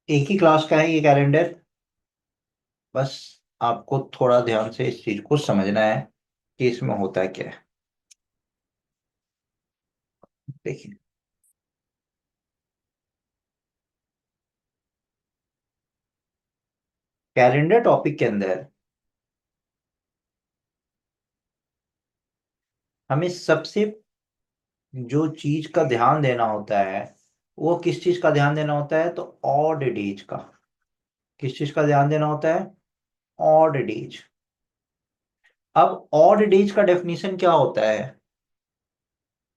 एक ही क्लास का है ये कैलेंडर। बस आपको थोड़ा ध्यान से इस चीज को समझना है कि इसमें होता क्या है। देखिए, कैलेंडर टॉपिक के अंदर हमें सबसे जो चीज का ध्यान देना होता है, वो किस चीज का ध्यान देना होता है? तो ऑड डेज का। किस चीज का ध्यान देना होता है? Odd days. अब ऑड डेज का डेफिनेशन क्या होता है?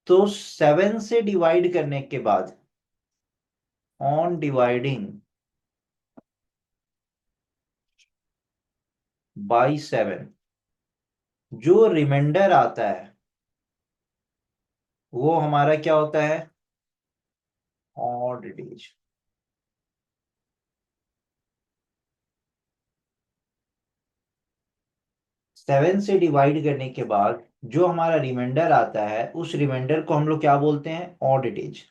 तो 7 से डिवाइड करने के बाद, ऑन डिवाइडिंग बाई 7, जो रिमाइंडर आता है वो हमारा क्या होता है? Odd days. 7 से डिवाइड करने के बाद जो हमारा रिमाइंडर आता है, उस रिमाइंडर को हम लोग क्या बोलते हैं? Odd days.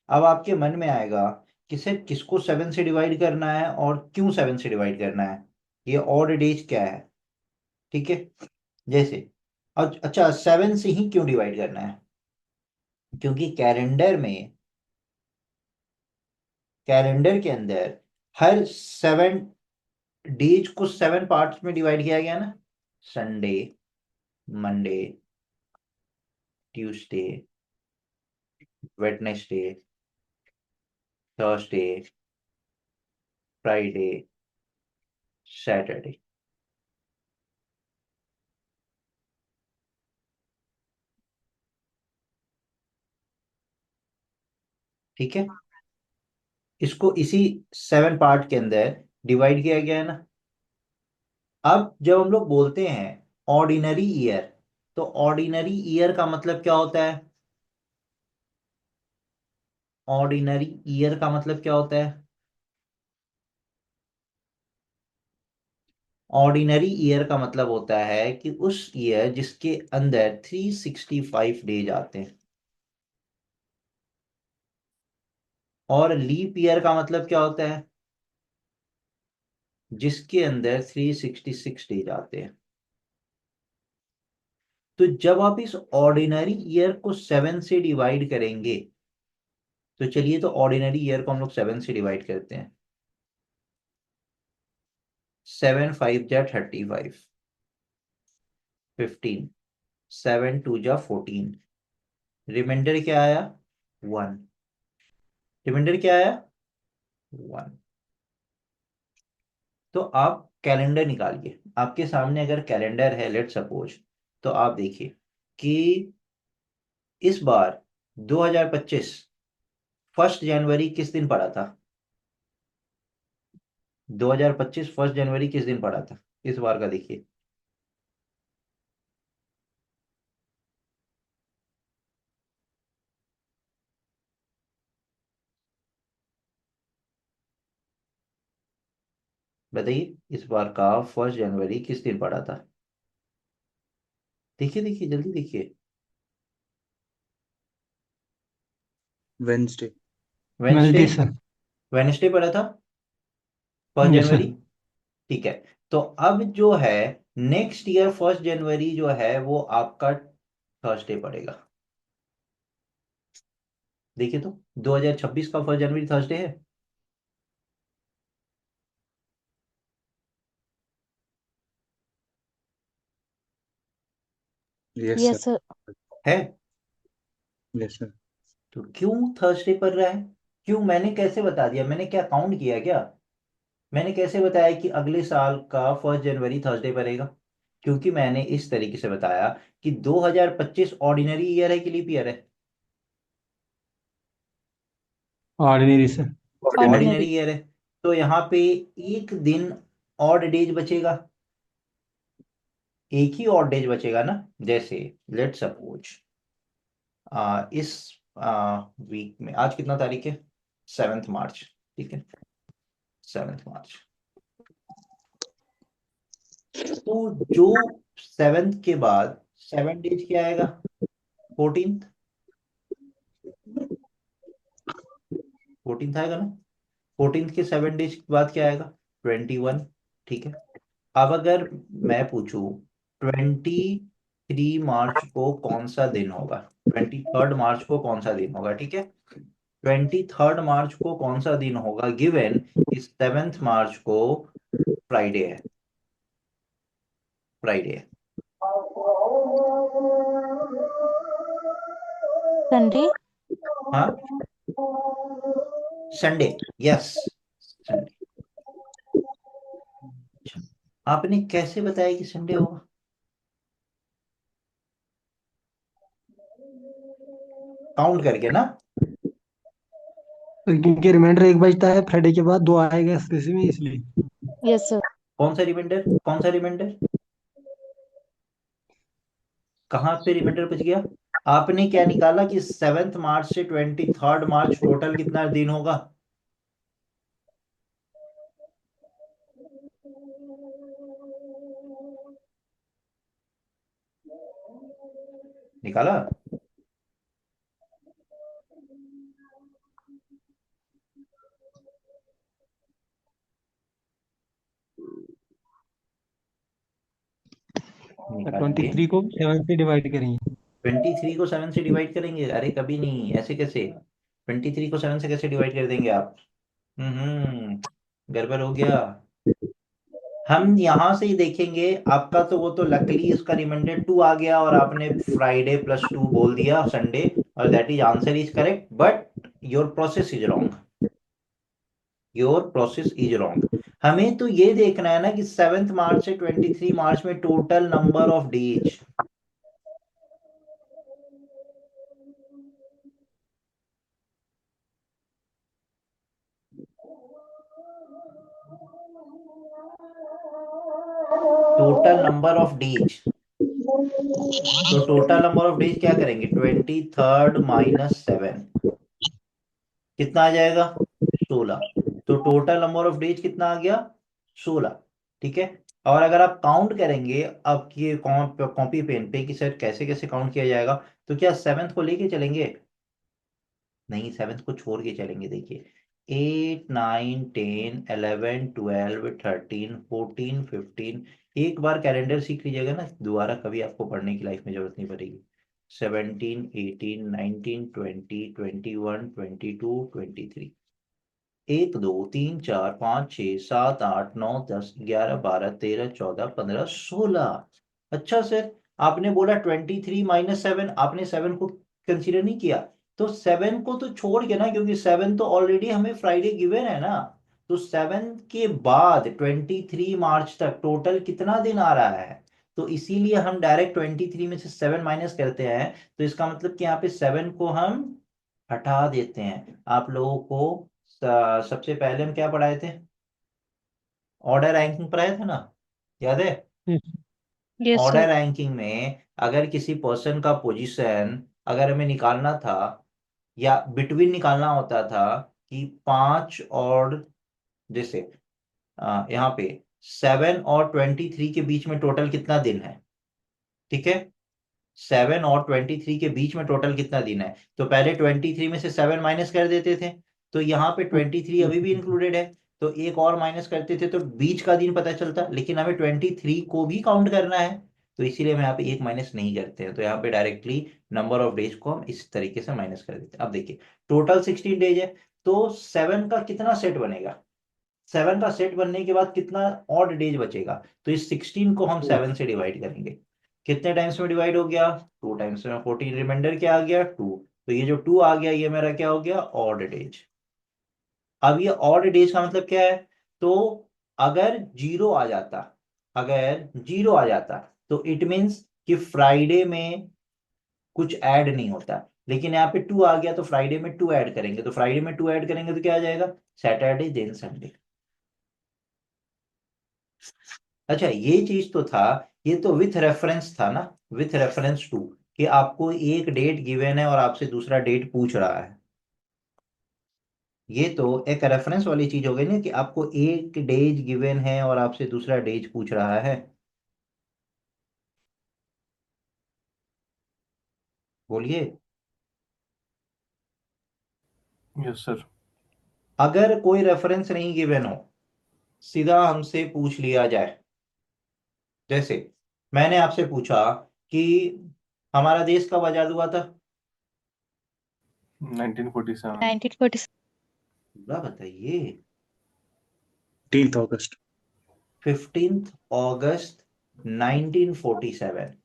अब आपके मन में आएगा कि सर किसको 7 से डिवाइड करना है और क्यों 7 से डिवाइड करना है, ये ऑड डेज क्या है? ठीक है। जैसे अच्छा, 7 से ही क्यों डिवाइड करना है? क्योंकि कैलेंडर के अंदर हर 7 डेज को 7 पार्ट्स में डिवाइड किया गया ना। Sunday, Monday, Tuesday, Wednesday, Thursday, Friday, Saturday. ठीक है। इसको इसी 7 पार्ट के अंदर डिवाइड किया गया है ना। अब जब हम लोग बोलते हैं ऑर्डिनरी ईयर, तो ऑर्डिनरी ईयर का मतलब क्या होता है? ऑर्डिनरी ईयर का मतलब क्या होता है? ऑर्डिनरी ईयर का मतलब होता है कि उस ईयर जिसके अंदर 365 डेज आते हैं। और लीप ईयर का मतलब क्या होता है? जिसके अंदर 366 डेज आते हैं। तो जब आप इस ऑर्डिनरी ईयर को 7 से डिवाइड करेंगे, तो चलिए, तो ऑर्डिनरी ईयर को हम लोग 7 से डिवाइड करते हैं। 7 5 जा 35, 15, 7 2 जा 14, रिमाइंडर क्या आया? 1। रिमाइंडर क्या आया? 1। तो आप कैलेंडर निकालिए, आपके सामने अगर कैलेंडर है, लेट सपोज, तो आप देखिए कि इस बार 2025 फर्स्ट जनवरी किस दिन पड़ा था? 2025 फर्स्ट जनवरी किस दिन पड़ा था इस बार का? देखिए, बताइए इस बार का फर्स्ट जनवरी किस दिन पड़ा था? देखिए देखिए, जल्दी देखिए। Wednesday. Wednesday. Wednesday sir. Wednesday पड़ा था फर्स्ट यस जनवरी। सर। ठीक है। तो अब जो है, नेक्स्ट ईयर फर्स्ट जनवरी जो है वो आपका थर्सडे पड़ेगा। देखिए तो, 2026 का फर्स्ट जनवरी थर्सडे है। Yes yes sir. सर। है। Yes sir. तो क्यों थर्सडे पड़ रहा है? क्यों? मैंने कैसे बता दिया? मैंने क्या काउंट किया क्या? मैंने कैसे बताया कि अगले साल का फर्स्ट जनवरी थर्सडे पड़ेगा? क्योंकि मैंने इस तरीके से बताया कि 2025 ऑर्डिनरी ईयर है कि लीप ईयर है? Ordinary sir. Ordinary ordinary. Year है। तो यहाँ पे एक दिन ऑड डेज बचेगा। एक ही ऑड डेज बचेगा ना। जैसे लेट सपोज इस वीक में आज कितना तारीख है? 7 मार्च। ठीक है, 7 मार्च। तो जो 7 के बाद 7 डेज क्या आएगा? 14th। 14th आएगा ना। 14th के 7 डेज के बाद क्या आएगा? 21। ठीक है। अब अगर मैं पूछूं 23 मार्च को कौन सा दिन होगा, 23rd मार्च को कौन सा दिन होगा, ठीक है, 23rd मार्च को कौन सा दिन होगा, गिवन इस 7th मार्च को फ्राइडे है, फ्राइडे है। संडे। हाँ, संडे। Yes, Sunday. अच्छा, आपने कैसे बताया कि संडे होगा? काउंट करके ना? क्योंकि रिमाइंडर एक बजता है, फ्राइडे के बाद दो आएगा स्पेसिफिक में, इसलिए। Yes sir. कौन सा रिमाइंडर, कौन सा रिमाइंडर, कहाँ पे रिमाइंडर पूछ गया? आपने क्या निकाला कि 7th मार्च से 23rd मार्च टोटल कितना दिन होगा? निकाला? ट्वेंटी निकालिए। थ्री को 7 से डिवाइड करेंगे। 23 को 7 से डिवाइड करेंगे? अरे कभी नहीं, ऐसे कैसे? 23 को 7 से कैसे डिवाइड कर देंगे आप? गड़बड़ हो गया। हम यहां से ही देखेंगे, आपका तो वो तो लकली इसका रिमाइंडर 2 आ गया और आपने फ्राइडे प्लस 2 बोल दिया संडे, और that is answer is correct, but your process is wrong, your process is wrong. हमें तो ये देखना है ना कि 7th मार्च से 23 मार्च में total number of days, total number of days. तो टोटल नंबर ऑफ डेज क्या करेंगे, 23rd - 7, कितना आ जाएगा? 16। तो टोटल नंबर ऑफ डेज कितना आ गया? 16। ठीक है। और अगर आप काउंट करेंगे आपकी कॉपी पेन पे कि सर कैसे कैसे काउंट किया जाएगा, तो क्या 7th को लेके चलेंगे? नहीं, 7th को छोड़ के चलेंगे। देखिए, 8 9 10 11 12 13 14 15, एक बार कैलेंडर सीख लीजिएगा ना, दोबारा कभी आपको पढ़ने की लाइफ में जरूरत नहीं पड़ेगी। 17 18 19 20 21 22 23, 1 2 3 4 5 6 7 8 9 10 11 12 13 14 15 16। अच्छा सर, आपने बोला 23 - 7, आपने 7 को कंसीडर नहीं किया, तो 7 को तो छोड़ के ना, क्योंकि 7 तो ऑलरेडी हमें फ्राइडे गिवन है ना, तो 7 के बाद 23 मार्च तक टोटल कितना दिन आ रहा है, तो इसीलिए हम डायरेक्ट 23 में से 7 माइनस करते हैं। तो इसका मतलब कि यहाँ पे 7 को हम हटा देते हैं। आप लोगों को सबसे पहले हम क्या पढ़ाए थे? ऑर्डर रैंकिंग पढ़ाया था ना, याद है? Yes order sir. रैंकिंग में अगर किसी पर्सन का पोजीशन अगर हमें निकालना था, या बिटवीन निकालना होता था कि 5 और, जैसे यहाँ पे 7 और 23 के बीच में टोटल कितना दिन है, ठीक है, 7 और 23 के बीच में टोटल कितना दिन है, तो पहले 23 में से 7 माइनस कर देते थे, तो यहाँ पे 23 अभी भी इंक्लूडेड है, तो एक और माइनस करते थे तो बीच का दिन पता चलता, लेकिन हमें 23 को भी काउंट करना है, तो इसीलिए हम यहाँ पे एक माइनस नहीं करते हैं, तो यहाँ पे डायरेक्टली नंबर ऑफ डेज को हम इस तरीके से माइनस कर देते हैं। अब देखिए, टोटल 16 डेज है, तो 7 का कितना सेट बनेगा, 7 का सेट बनने के बाद कितना ऑड डेज बचेगा, तो इस 16 को हम 7 से डिवाइड करेंगे। कितने टाइम्स में डिवाइड हो गया? 2 टाइम्स में। 14 रिमाइंडर क्या आ गया? 2। तो ये जो 2 आ गया, ये मेरा क्या हो गया? Odd days. अब ये ऑड डेज का मतलब क्या है? तो अगर जीरो आ जाता, अगर जीरो आ जाता, तो इट मीन्स कि फ्राइडे में कुछ ऐड नहीं होता, लेकिन यहाँ पे 2 आ गया तो फ्राइडे में 2 ऐड करेंगे, तो फ्राइडे में 2 ऐड करेंगे तो क्या आ जाएगा? Saturday then Sunday. अच्छा, ये चीज तो था, ये तो विथ रेफरेंस था ना, विथ रेफरेंस टू, कि आपको एक डेट गिवन है और आपसे दूसरा डेट पूछ रहा है। ये तो एक रेफरेंस वाली चीज हो गई ना, कि आपको एक डेज गिवन है और आपसे दूसरा डेज पूछ रहा है। बोलिए। Yes sir. अगर कोई रेफरेंस नहीं गिवन हो, सीधा हमसे पूछ लिया जाए, जैसे मैंने आपसे पूछा कि हमारा देश कब आजाद हुआ था, 1947। 1947। पूरा बताइए। 15 अगस्त। 15 अगस्त 1947।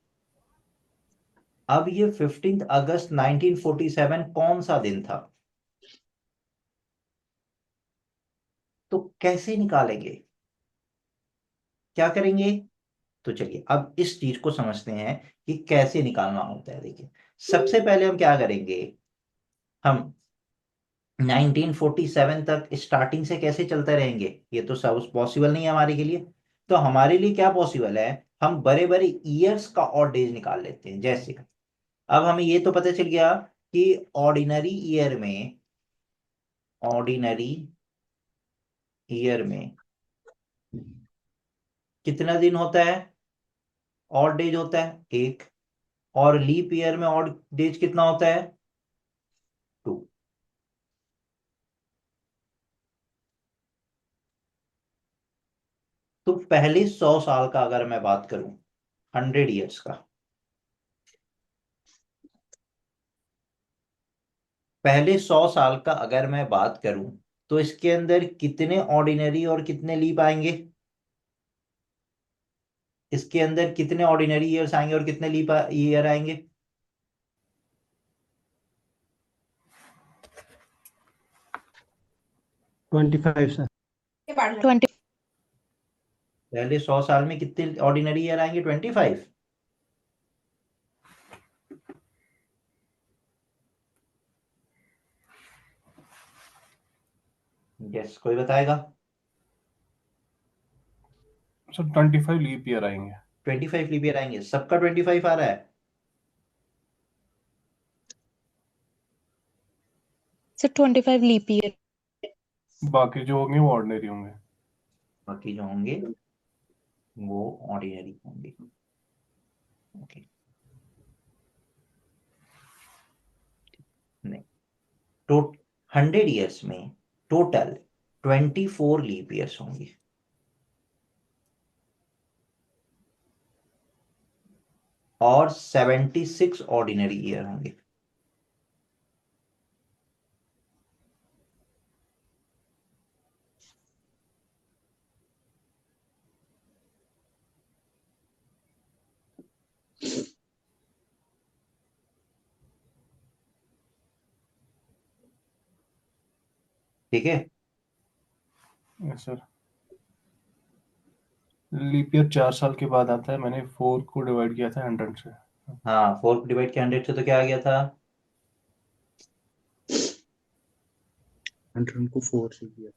अब ये 15 अगस्त 1947 कौन सा दिन था, तो कैसे निकालेंगे, क्या करेंगे? तो चलिए अब इस चीज को समझते हैं कि कैसे निकालना होता है। देखिए, सबसे पहले हम क्या करेंगे, हम 1947 तक स्टार्टिंग से कैसे चलते रहेंगे, ये तो सब पॉसिबल नहीं है हमारे के लिए। तो हमारे लिए क्या पॉसिबल है, हम बड़े बड़े ईयर्स का और डेज निकाल लेते हैं। जैसे अब हमें ये तो पता चल गया कि ऑर्डिनरी ईयर में कितना दिन होता है, और डेज होता है एक, और लीप ईयर में और डेज कितना होता है, 2। तो पहले 100 साल का अगर मैं बात करूं, 100 ईयर्स का, पहले 100 साल का अगर मैं बात करूं, तो इसके अंदर कितने ऑर्डिनरी और कितने लीप आएंगे, इसके अंदर कितने ऑर्डिनरी ईयर्स आएंगे और कितने लीप ईयर आएंगे? 25 सर। 20। पहले 100 साल में कितने ऑर्डिनरी ईयर आएंगे, 25। यस, कोई बताएगा? सर 25 लीप ईयर आएंगे। 25 लीप ईयर आएंगे, सबका 25 आ रहा है। Sir 25 leap year. बाकी जो होंगे वो ऑर्डिनरी होंगे। बाकी जो होंगे वो ऑर्डिनरी होंगे। ओके, नहीं, तो 100 ईयर्स में टोटल 24 लीप ईयर्स होंगे, और 76 ऑर्डिनरी ईयर होंगे। ठीक है, यस सर। लीप ईयर 4 साल के बाद आता है। मैंने 4 को डिवाइड किया था 100 से। हाँ, 4 डिवाइड के 100 से तो क्या आ गया था, 100 को 4 से किया।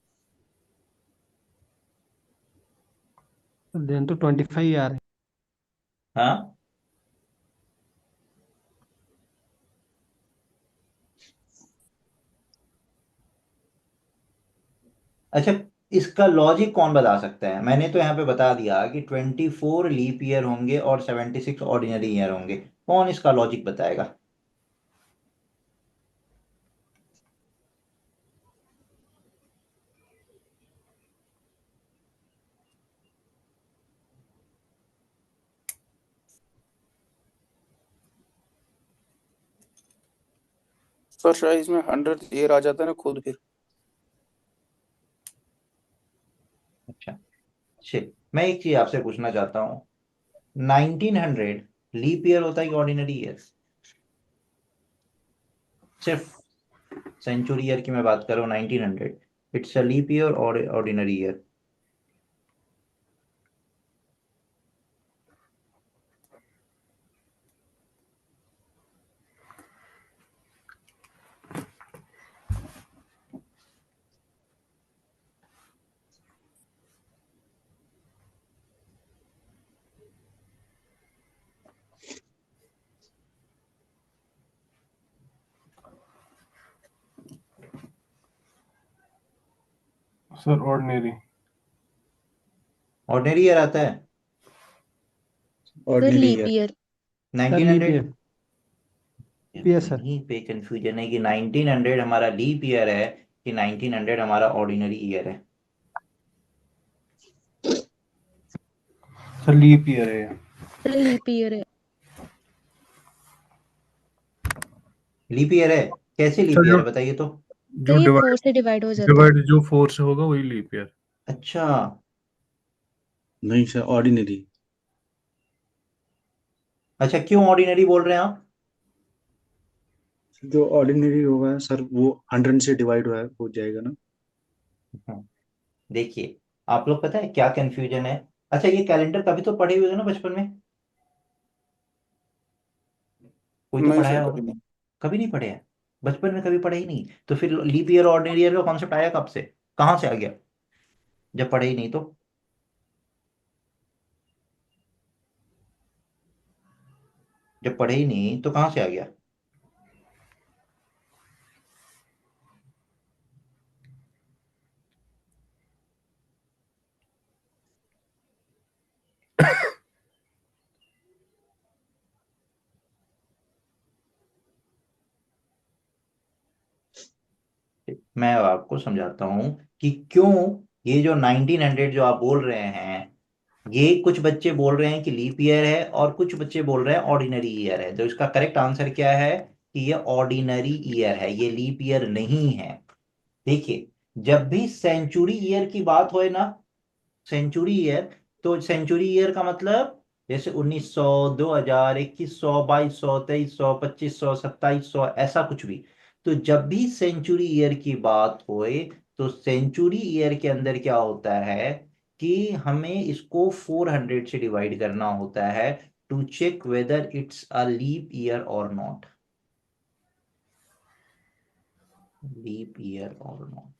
देन तो 25 आ रहे हाँ। अच्छा, इसका लॉजिक कौन बता सकता है? मैंने तो यहाँ पे बता दिया कि 24 लीप ईयर होंगे और 76 ऑर्डिनरी ईयर होंगे। कौन इसका लॉजिक बताएगा? सर शायद इसमें 100 ईयर आ जाता है ना खुद फिर। अच्छा, चलिए मैं एक चीज आपसे पूछना चाहता हूँ, 1900 लीप ईयर होता है कि ऑर्डिनरी ईयर? सिर्फ सेंचुरी ईयर की मैं बात कर रहा हूँ, 1900 इट्स अ लीप ईयर और ordinary year? Sir ordinary. Ordinary year आता है sir ordinary leap year. Year. Sir leap 1900। Year. Year sir. यहीं पे कंफ्यूजन है कि 1900 हमारा लीप ईयर है कि 1900 हमारा ऑर्डिनरी ईयर है? सर लीप ईयर है ये। सर लीप ईयर है। लीप ईयर है? कैसे लीप सर ईयर जो है बताइए तो। तो जो ये डिवाइड 4 से डिवाइड हो जाता है। डिवाइड जो 4 से होगा वही लीप ईयर। अच्छा। नहीं सर, ऑर्डिनरी। अच्छा, क्यों ऑर्डिनरी बोल रहे हैं आप? जो ऑर्डिनरी होगा सर वो 100 से डिवाइड हो जाएगा ना। हम्म, देखिए, आप लोग पता है क्या कंफ्यूजन है। अच्छा, ये कैलेंडर कभी तो पढ़े हुए हो ना बचपन में? कोई तो नहीं सर पढ़ाया कभी होगा। नहीं। कभी नहीं पढ़े हैं? बचपन में कभी पढ़े ही नहीं तो फिर लीप ईयर ऑर्डिनरी ईयर का कॉन्सेप्ट आया कब से? कहाँ से आ गया? जब पढ़े ही नहीं तो? जब पढ़े ही नहीं तो कहाँ से आ गया? मैं अब आपको समझाता हूँ कि क्यों ये जो 1900 जो आप बोल रहे हैं, ये कुछ बच्चे बोल रहे हैं कि लीप ईयर है और कुछ बच्चे बोल रहे हैं ऑर्डिनरी ईयर है। तो इसका करेक्ट आंसर क्या है कि ये ऑर्डिनरी ईयर है, ये लीप ईयर नहीं है। देखिए, जब भी सेंचुरी ईयर की बात होए ना, सेंचुरी ईयर, तो सेंचुरी ईयर का मतलब जैसे 1900, 2000, 2100, 2200, 2300, 2500, 2700, ऐसा कुछ भी। तो जब भी सेंचुरी ईयर की बात होए तो सेंचुरी ईयर के अंदर क्या होता है कि हमें इसको 400 से डिवाइड करना होता है to check whether it's a leap year और नॉट। लीप ईयर और नॉट।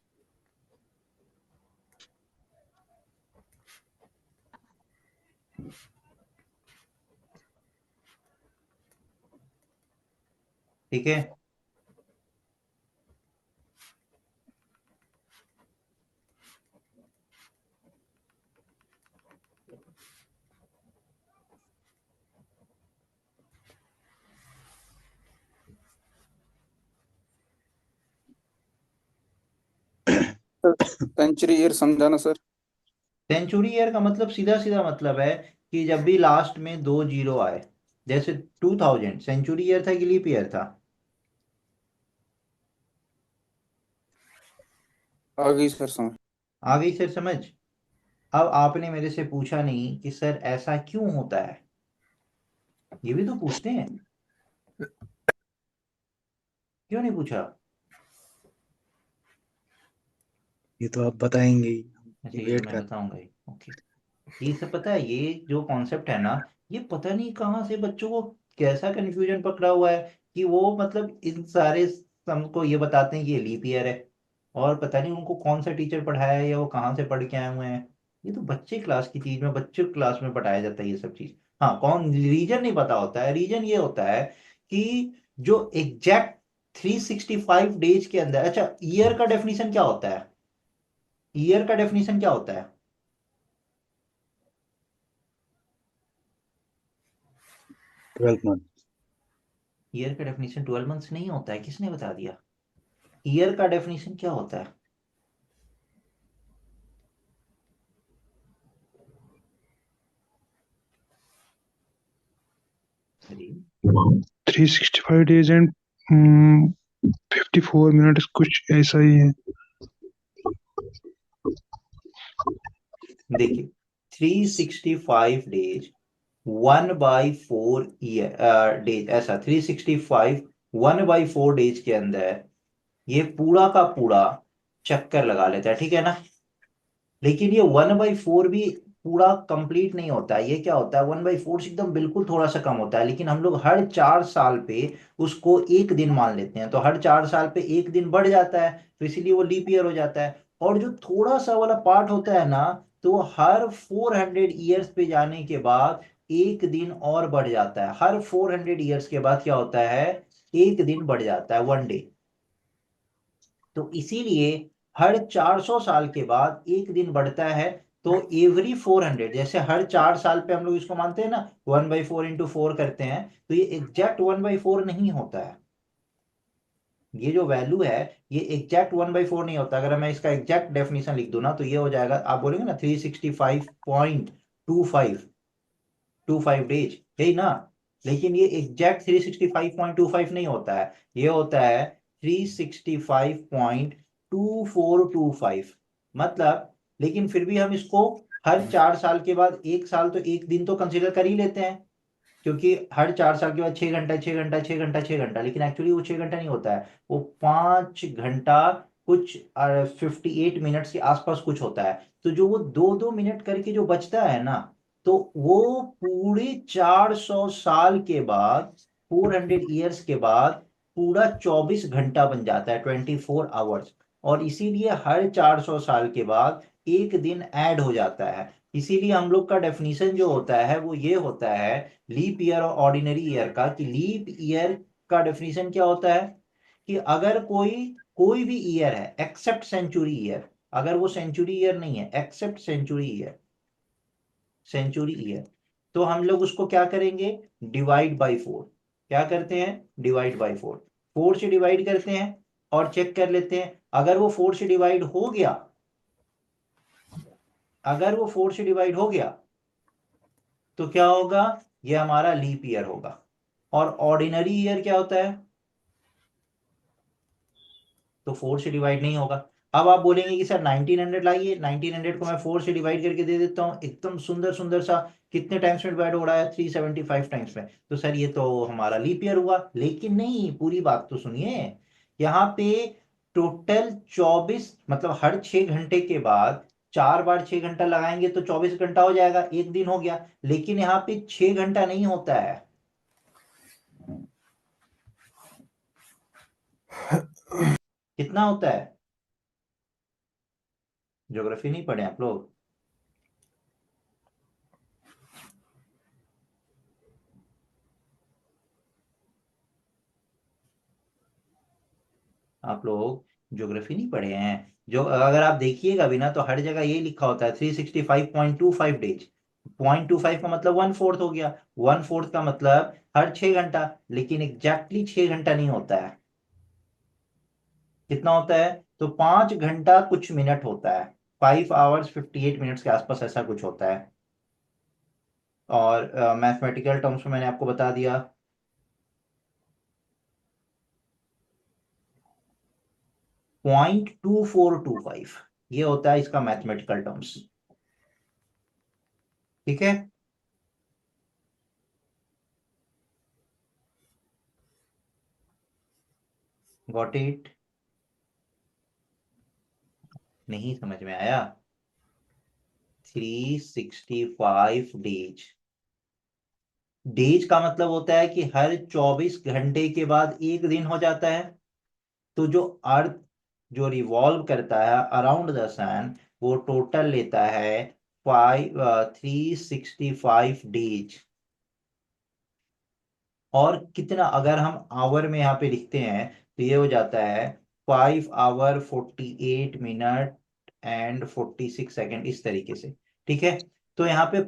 ठीक है। सर सेंचुरी ईयर समझाना सर। सेंचुरी ईयर का मतलब सीधा सीधा मतलब है कि जब भी लास्ट में दो जीरो आए, जैसे 2000 सेंचुरी ईयर था कि लीप ईयर था? आ गई सर समझ। आ गई सर समझ? अब आपने मेरे से पूछा नहीं कि सर ऐसा क्यों होता है, ये भी तो पूछते हैं। क्यों नहीं पूछा? ये तो आप बताएंगे अच्छा, ही, ये तो वेट मैं कर। बताऊंगा ही। ओके। ये सब पता है, ये जो कॉन्सेप्ट है ना, ये पता नहीं कहाँ से बच्चों को कैसा कंफ्यूजन पकड़ा हुआ है कि वो मतलब इन सारे सम को ये बताते हैं कि ये लीप ईयर है, और पता नहीं उनको कौन सा टीचर पढ़ाया है या वो कहाँ से पढ़ के आए हुए हैं। ये तो बच्चे क्लास की चीज में, बच्चे क्लास में पढ़ाया जाता है ये सब चीज। हाँ, कौन रीजन नहीं पता होता है। रीजन ये होता है कि जो एग्जैक्ट 365 डेज के अंदर, अच्छा ईयर का डेफिनेशन क्या होता है? ईयर का डेफिनेशन क्या होता है? 12 मंथ। ईयर का डेफिनेशन 12 मंथ्स नहीं होता है, किसने बता दिया? ईयर का डेफिनेशन क्या होता है? अरे, 365 days and 54 minutes कुछ ऐसा ही है। देखिए, 365 डेज 1/4 ईयर डेज, ऐसा 365 1/4 डेज के अंदर ये पूरा का पूरा चक्कर लगा लेता है, ठीक है ना? लेकिन ये 1/4 भी पूरा कंप्लीट नहीं होता है। ये क्या होता है, 1/4 से एकदम बिल्कुल थोड़ा सा कम होता है, लेकिन हम लोग हर 4 साल पे उसको एक दिन मान लेते हैं, तो हर 4 साल पे एक दिन बढ़ जाता है, तो इसीलिए वो लीप ईयर हो जाता है। और जो थोड़ा सा वाला पार्ट होता है ना, तो हर 400 ईयर्स पे जाने के बाद एक दिन और बढ़ जाता है। हर 400 ईयर्स के बाद क्या होता है, एक दिन बढ़ जाता है, 1 डे। तो इसीलिए हर 400 साल के बाद एक दिन बढ़ता है। तो एवरी 400, जैसे हर 4 साल पे हम लोग इसको मानते हैं ना, 1/4 इंटू 4 करते हैं, तो ये एग्जैक्ट 1/4 नहीं होता है। ये जो वैल्यू है ये एग्जैक्ट 1/4 नहीं होता। अगर मैं इसका एग्जैक्ट डेफिनेशन लिख दूं ना तो ये हो जाएगा, आप बोलेंगे ना 365.25 डेज, यही ना। लेकिन ये एग्जैक्ट 365.25 नहीं होता है, ये होता है 365.2425 मतलब। लेकिन फिर भी हम इसको हर 4 साल के बाद एक साल तो एक दिन तो कंसिडर कर ही लेते हैं, क्योंकि हर 4 साल के बाद 6 घंटा 6 घंटा 6 घंटा 6 घंटा, लेकिन एक्चुअली वो 6 घंटा नहीं होता है, वो 5 घंटा कुछ 58 मिनट्स के आसपास कुछ होता है। तो जो वो 2-2 मिनट करके जो बचता है ना, तो वो पूरे 400 साल के बाद, 400 ईयर्स के बाद पूरा 24 घंटा बन जाता है, 24 आवर्स। और इसीलिए हर 400 साल के बाद एक दिन ऐड हो जाता है। इसीलिए हम लोग का डेफिनेशन जो होता है वो ये होता है लीप ईयर और ऑर्डिनरी ईयर का, कि लीप ईयर का डेफिनेशन क्या होता है कि अगर कोई कोई भी ईयर है एक्सेप्ट सेंचुरी ईयर, अगर वो सेंचुरी ईयर नहीं है except century year, century year, तो हम लोग उसको क्या करेंगे, डिवाइड बाई 4। क्या करते हैं, डिवाइड बाई 4। 4 से डिवाइड करते हैं और चेक कर लेते हैं, अगर वो 4 से डिवाइड हो गया, अगर वो 4 से डिवाइड हो गया तो क्या होगा, ये हमारा लीप ईयर होगा। और ऑर्डिनरी ईयर क्या होता है, तो 4 से डिवाइड नहीं होगा। अब आप बोलेंगे कि सर 1900 लाइए, 1900 को मैं 4 से डिवाइड करके दे देता हूँ, एकदम सुंदर सुंदर सा, कितने टाइम्स में डिवाइड हो रहा है, 375 टाइम्स में, तो सर ये तो हमारा लीप ईयर हुआ। लेकिन नहीं, पूरी बात तो सुनिए। यहाँ पे टोटल 24, मतलब हर 6 घंटे के बाद 4 बार 6 घंटा लगाएंगे तो 24 घंटा हो जाएगा, एक दिन हो गया। लेकिन यहाँ पे 6 घंटा नहीं होता है, कितना होता है, ज्योग्राफी नहीं पढ़े आप लोग। आप लोग ज्योग्राफी नहीं पढ़े हैं, जो अगर आप देखिएगा भी ना तो हर जगह ये लिखा होता है 365.25 डेज। 0.25 का मतलब 1/4 हो गया, 1/4 का मतलब हर 6 घंटा। लेकिन एग्जैक्टली 6 घंटा नहीं होता है, कितना होता है, तो 5 घंटा कुछ मिनट होता है, 5 hours 58 minutes के आसपास ऐसा कुछ होता है। और मैथमेटिकल टर्म्स में मैंने आपको बता दिया, 0.2425 ये होता है इसका मैथमेटिकल टर्म्स। ठीक है, गॉट इट, नहीं समझ में आया, 365 डेज। डेज का मतलब होता है कि हर 24 घंटे के बाद एक दिन हो जाता है। तो जो अर्थ जो रिवॉल्व करता है अराउंड द सन, वो टोटल लेता है 365 डेज। और कितना, अगर हम आवर में यहाँ पे लिखते हैं तो ये हो जाता है 5 hour 48 minute एंड 46 सेकेंड, इस तरीके से। ठीक है, तो यहाँ पे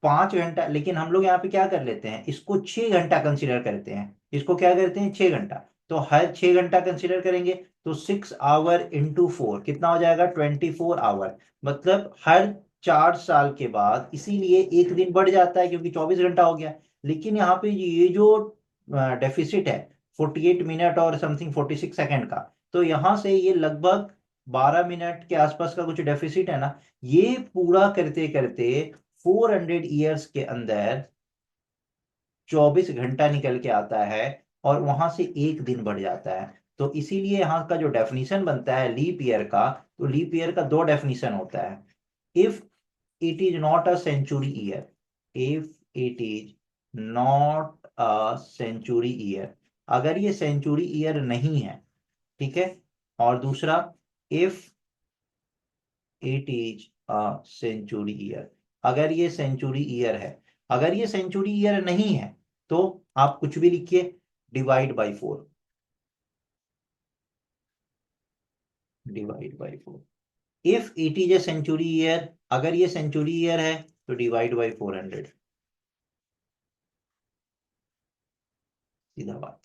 5 घंटा, लेकिन हम लोग यहाँ पे क्या कर लेते हैं, इसको 6 घंटा कंसिडर करते हैं, इसको क्या करते हैं, 6 घंटा। तो हर 6 घंटा कंसिडर करेंगे तो 6 hour × 4 कितना हो जाएगा, 24 आवर। मतलब हर 4 साल के बाद, इसीलिए एक दिन बढ़ जाता है क्योंकि 24 घंटा हो गया। लेकिन यहाँ पे ये जो डेफिसिट है 48 मिनट और समथिंग 46 सेकेंड का, तो यहां से ये लगभग 12 मिनट के आसपास का कुछ डेफिसिट है ना, ये पूरा करते करते 400 ईयर्स के अंदर 24 घंटा निकल के आता है, और वहां से एक दिन बढ़ जाता है। तो इसीलिए यहाँ का जो डेफिनेशन बनता है लीप ईयर का, तो लीप ईयर का दो डेफिनेशन होता है। If it is not a century year, if it is not a century year, अगर ये सेंचुरी ईयर नहीं है, ठीक है। और दूसरा, if it is a century year, अगर ये सेंचुरी ईयर है। अगर ये सेंचुरी ईयर नहीं है तो आप कुछ भी लिखिए, divide by 4, divide by 4। If it is a century year, अगर ये सेंचुरी ईयर है तो डिवाइड बाई 400, सीधा बात।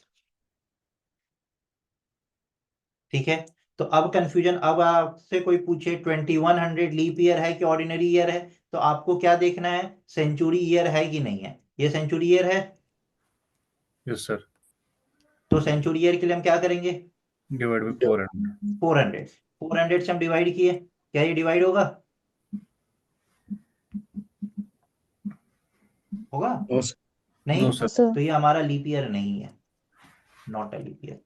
ठीक है। तो अब कंफ्यूजन, अब आपसे कोई पूछे 2100 लीप ईयर है कि ऑर्डिनरी ईयर है, तो आपको क्या देखना है, सेंचुरी ईयर है कि नहीं है। ये सेंचुरी ईयर है, यस सर। तो सेंचुरी ईयर के लिए हम क्या करेंगे, डिवाइड बाय 400। 400, 400 से हम डिवाइड किए, क्या ये डिवाइड होगा, होगा और सर नहीं, नो सर। सर तो ये हमारा लीप ईयर नहीं है, नॉट अ लीप ईयर।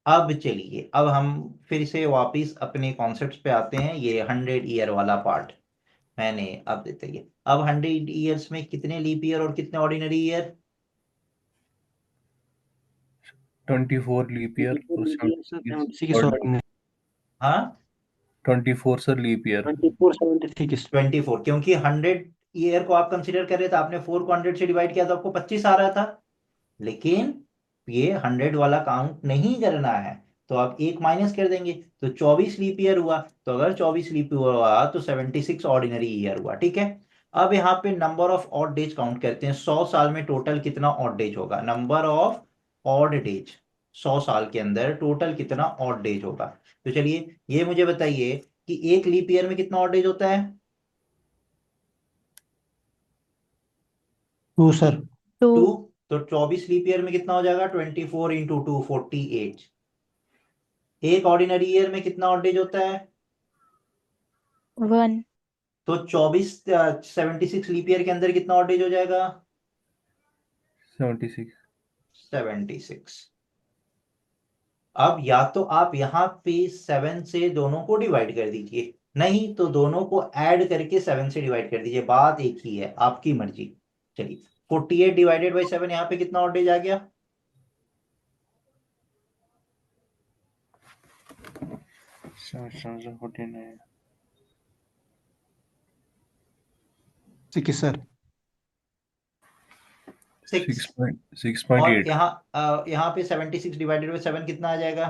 अब चलिए, अब हम फिर से वापस अपने कॉन्सेप्ट्स पे आते हैं, ये 100 ईयर वाला पार्ट मैंने अब देते हैं। अब 100 ईयर्स में कितने लीप ईयर और कितने ऑर्डिनरी ईयर, 24 लीप ईयर और 76 ऑर्डिनरी। हाँ 24 सर लीप ईयर। 24 76। 24, क्योंकि 100 ईयर को आप कंसिडर कर रहे थे, आपने 4 को 100 से डिवाइड किया तो आपको 25 आ रहा था, लेकिन ये 100 वाला काउंट नहीं करना है, तो आप एक माइनस कर देंगे, तो 24 लीप ईयर हुआ। तो अगर 24 लीप ईयर हुआ तो 76 ऑर्डिनरी ईयर हुआ, ठीक है। अब यहाँ पे number of odd days count करते हैं, 100 साल में टोटल कितना ऑड डेज होगा, नंबर ऑफ ऑड डेज, 100 साल के अंदर टोटल कितना ऑड डेज होगा। तो चलिए ये मुझे बताइए कि एक लीप ईयर में कितना ऑड डेज होता है, 2 सर। 2 2। तो 24 लीप ईयर में कितना हो जाएगा, 24 × 2 48। एक ऑर्डिनरी ईयर में कितना ऑड डेज होता है, 1 तो 76 लीप ईयर के अंदर कितना ऑड डेज हो जाएगा, 76। 76। अब या तो आप यहाँ पे 7 से दोनों को डिवाइड कर दीजिए, नहीं तो दोनों को ऐड करके 7 से डिवाइड कर दीजिए, बात एक ही है, आपकी मर्जी। चलिए 48 डिवाइडेड बाई 7, यहाँ पे कितना ऑड डेज आ गया, 49। 6 सर। 6। 6.8। और यहाँ पे 76 डिवाइडेड बाई 7 कितना आ जाएगा,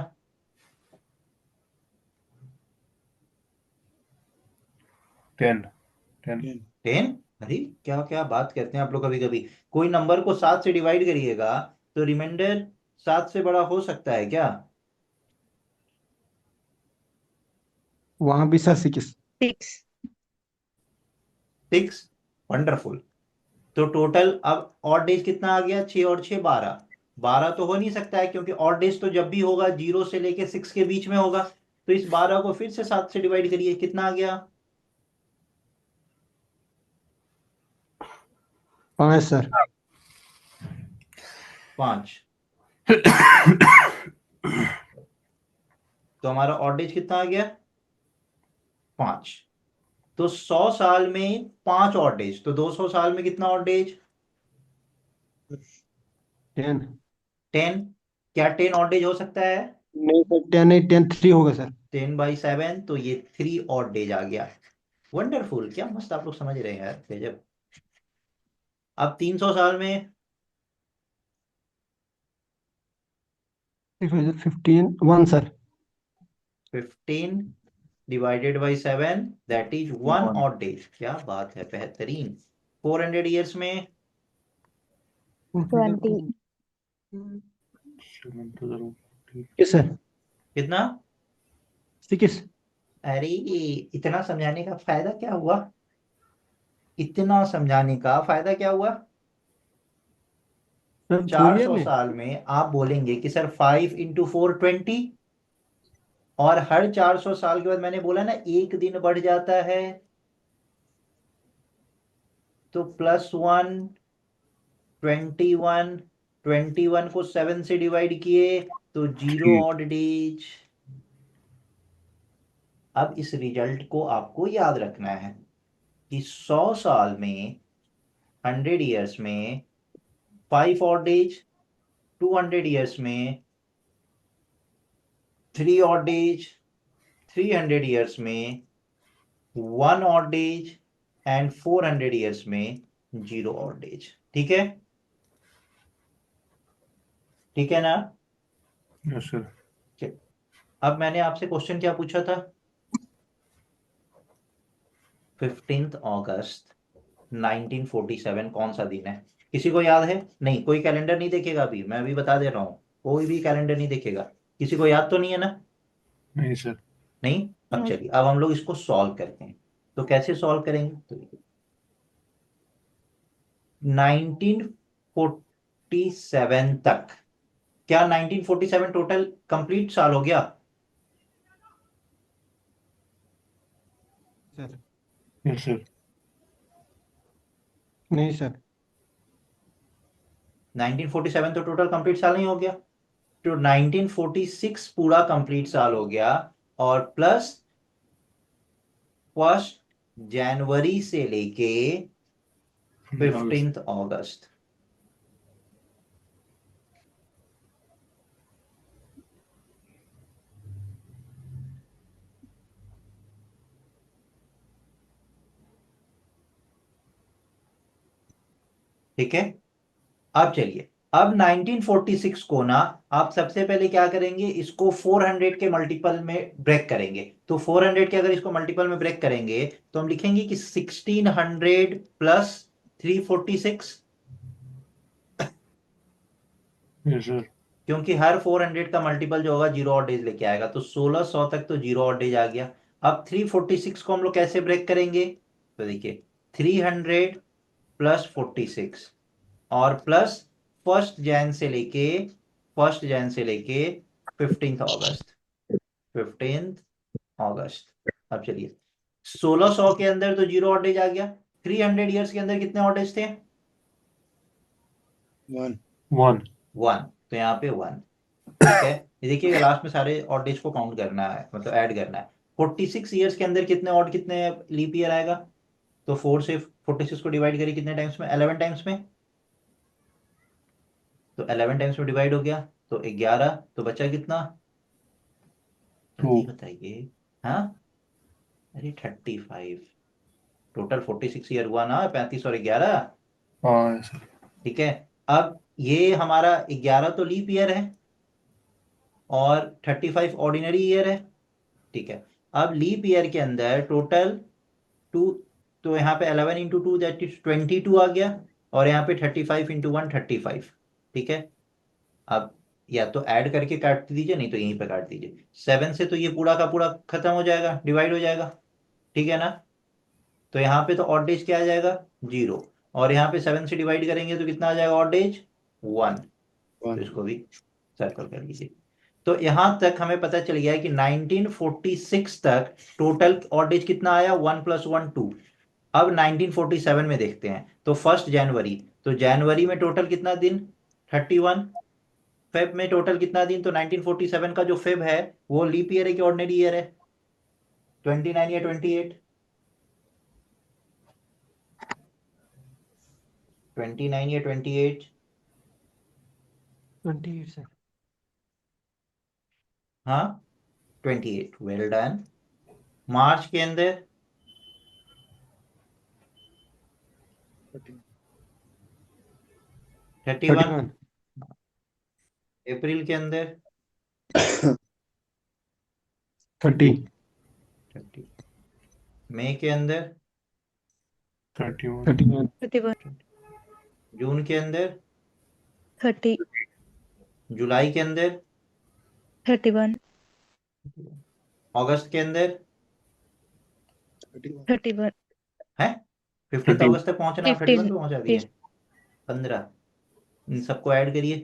10। 10। 10। अरे क्या क्या बात करते हैं आप लोग, कभी कभी कोई नंबर को 7 से डिवाइड करिएगा तो रिमाइंडर 7 से बड़ा हो सकता है क्या, वहां भी सर 6। 6 6। वंडरफुल। तो टोटल अब ऑड डेज कितना आ गया, 6 और 6 12। 12 तो हो नहीं सकता है, क्योंकि ऑड डेज तो जब भी होगा 0 से लेके 6 के बीच में होगा, तो इस 12 को फिर से 7 से डिवाइड करिए, कितना आ गया, 5 सर। 5। तो हमारा ऑड डेज कितना आ गया, 5। तो 100 साल में 5 ऑड डेज, तो 200 साल में कितना ऑड डेज, 10 10। क्या 10 ऑड डेज हो सकता है, नहीं सर, 10 नहीं, 10 3 होगा सर। 10/7, तो ये 3 ऑड डेज आ गया। वंडरफुल, क्या मस्त आप लोग समझ रहे हैं यार, गजब। अब 300 साल में 15 1 sir. 15 divided by 7, that is 1 1। Odd days, क्या बात है, बेहतरीन। 400 ईयर्स में 20 6 सर। कितना, 6 अरे इतना समझाने का फायदा क्या हुआ, इतना समझाने का फायदा क्या हुआ, सर, फुल ईयर 400 में। साल में आप बोलेंगे कि सर 5 × 4 20, और हर 400 साल के बाद मैंने बोला ना एक दिन बढ़ जाता है, तो +1, 21, 21 को 7 से डिवाइड किए तो 0 3। Odd days. अब इस रिजल्ट को आपको याद रखना है कि 100 साल में, 100 ईयर्स में 5 ऑड डेज, 200 ईयर्स में 3 ऑड डेज, 300 ईयर्स में 1 ऑड डेज, एंड 400 ईयर्स में 0 ऑड डेज। ठीक है, ठीक है ना। Yes sir. चलिए, अब मैंने आपसे क्वेश्चन क्या पूछा था, 15 अगस्त 1947 कौन सा दिन है, किसी को याद है? नहीं, कोई कैलेंडर नहीं देखेगा अभी, मैं अभी बता दे रहा हूँ, कोई भी कैलेंडर नहीं देखेगा। किसी को याद तो नहीं है ना? नहीं सर। नहीं। अब नो। चलिए, अब हम लोग इसको सॉल्व करते हैं। तो कैसे सॉल्व करेंगे? तो 1947 तक, क्या 1947 टोटल कंप्लीट साल हो गया? Sir yes sir. नहीं सर। 1947 तो टोटल कंप्लीट साल नहीं हो गया? तो 1946 पूरा कंप्लीट साल हो गया, और प्लस 1 जनवरी से लेके 15 अगस्त। ठीक है। अब चलिए, अब 1946 को ना, आप सबसे पहले क्या करेंगे, इसको 400 के मल्टीपल में ब्रेक करेंगे। तो 400 के अगर इसको मल्टीपल में ब्रेक करेंगे तो हम लिखेंगे कि 1600 प्लस 346, यस सर। क्योंकि हर 400 का मल्टीपल जो होगा जीरो और डेज लेके आएगा, तो 1600 तक तो जीरो और डेज आ गया। अब 346 को हम लोग कैसे ब्रेक करेंगे? तो देखिए, 300 प्लस 46 और प्लस 1 जैन से लेके 15 अगस्त। 15 अगस्त। अब चलिए, 1600 के अंदर तो जीरो ऑटेज आ गया, 300 ईयर्स के अंदर कितने ऑटेज थे? 1। 1। 1। तो यहाँ पे 1। ठीक है। ये देखिएगा, लास्ट में सारे ऑटेज को काउंट करना है, मतलब ऐड करना है। 46 ईयर्स के अंदर कितने ऑड, कितने लीप ईयर आएगा? तो 4 से 46 को डिवाइड करिए, कितने टाइम्स में? 11 टाइम्स में। तो 11 टाइम्स में डिवाइड हो गया तो 11, तो बचा कितना? 2। जल्दी बताइए। हाँ, अरे 35। टोटल 46 ईयर हुआ ना, 35 और 11। हाँ यस सर। ठीक है। अब ये हमारा 11 तो लीप ईयर है, और 35 ऑर्डिनरी ईयर है। ठीक है। अब लीप ईयर के अंदर टोटल 2, तो यहाँ पे 11 × 2 दैट इज 22 आ गया, और यहाँ पे 35 × 1 35। ठीक है। अब या तो ऐड करके काट दीजिए, नहीं तो यहीं पे काट दीजिए। 7 से तो ये पूरा का पूरा खत्म हो जाएगा, डिवाइड हो जाएगा। ठीक है ना? तो यहाँ पे तो ऑड डेज क्या आ जाएगा? जीरो। और यहाँ पे 7 से डिवाइड करेंगे तो कितना आ जाएगा ऑड डेज? 1। तो 1। इसको भी सर्कल कर लीजिए। तो यहां तक हमें पता चल गया है कि 1946 तक टोटल ऑड डेज कितना आया? 1 + 1 2। अब 1947 में देखते हैं, तो 1 जनवरी, तो जनवरी में टोटल कितना दिन? 31। फेब में टोटल कितना दिन? तो 1947 का जो फेब है वो लीप ईयर है कि ऑर्डिनरी ईयर है? 29 या 28? 29 या 28? 28 सर। हाँ, 28। Well done. मार्च के अंदर 31। 31। अप्रैल के अंदर 30। 30। मई के अंदर 31। 31। 31। जून के अंदर, 30। जुलाई के अंदर, 31। अगस्त के अंदर 31। 31। है। 15 13। अगस्त तक पहुंचना, 31 पे 15। पहुंचा दिए। 15। इन सबको ऐड करिए,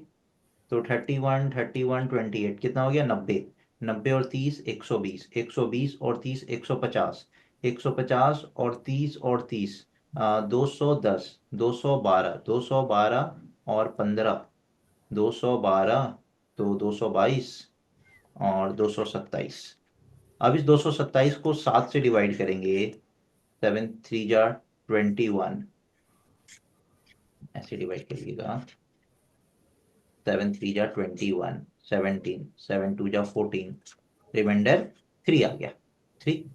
तो 31 31 28 कितना हो गया? 90। 90 और 30 120, 120 और 30 150, 150 और 30 और 30 210, 212, 212 और 15, 212, तो 222 और 227। अब इस 227 को 7 से डिवाइड करेंगे, 7 3 × 21, ऐसे डिवाइड करिएगा। 7 3 × 21, 17, 7 2 × 14, रिमाइंडर 3 आ गया। 3।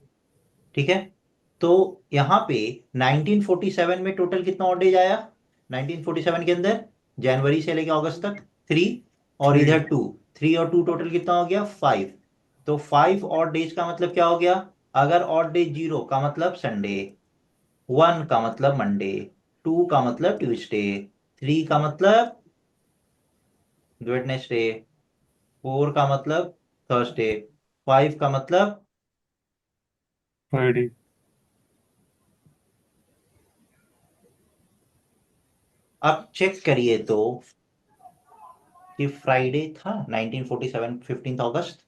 ठीक है। तो यहाँ पे 1947 में टोटल कितना ऑड डेज आया? 1947 के अंदर जनवरी से लेकर अगस्त तक 3, और 3। इधर 2। 3 और 2 टोटल कितना हो गया? 5। तो 5 ऑड डेज का मतलब क्या हो गया? अगर ऑड डेज 0 का मतलब संडे, 1 का मतलब मंडे, 2 का मतलब ट्यूसडे, 3 का मतलब वेडनेसडे, 4 का मतलब थर्सडे, 5 का मतलब फ्राइडे। अब चेक करिए तो कि फ्राइडे था 1947 15 अगस्त।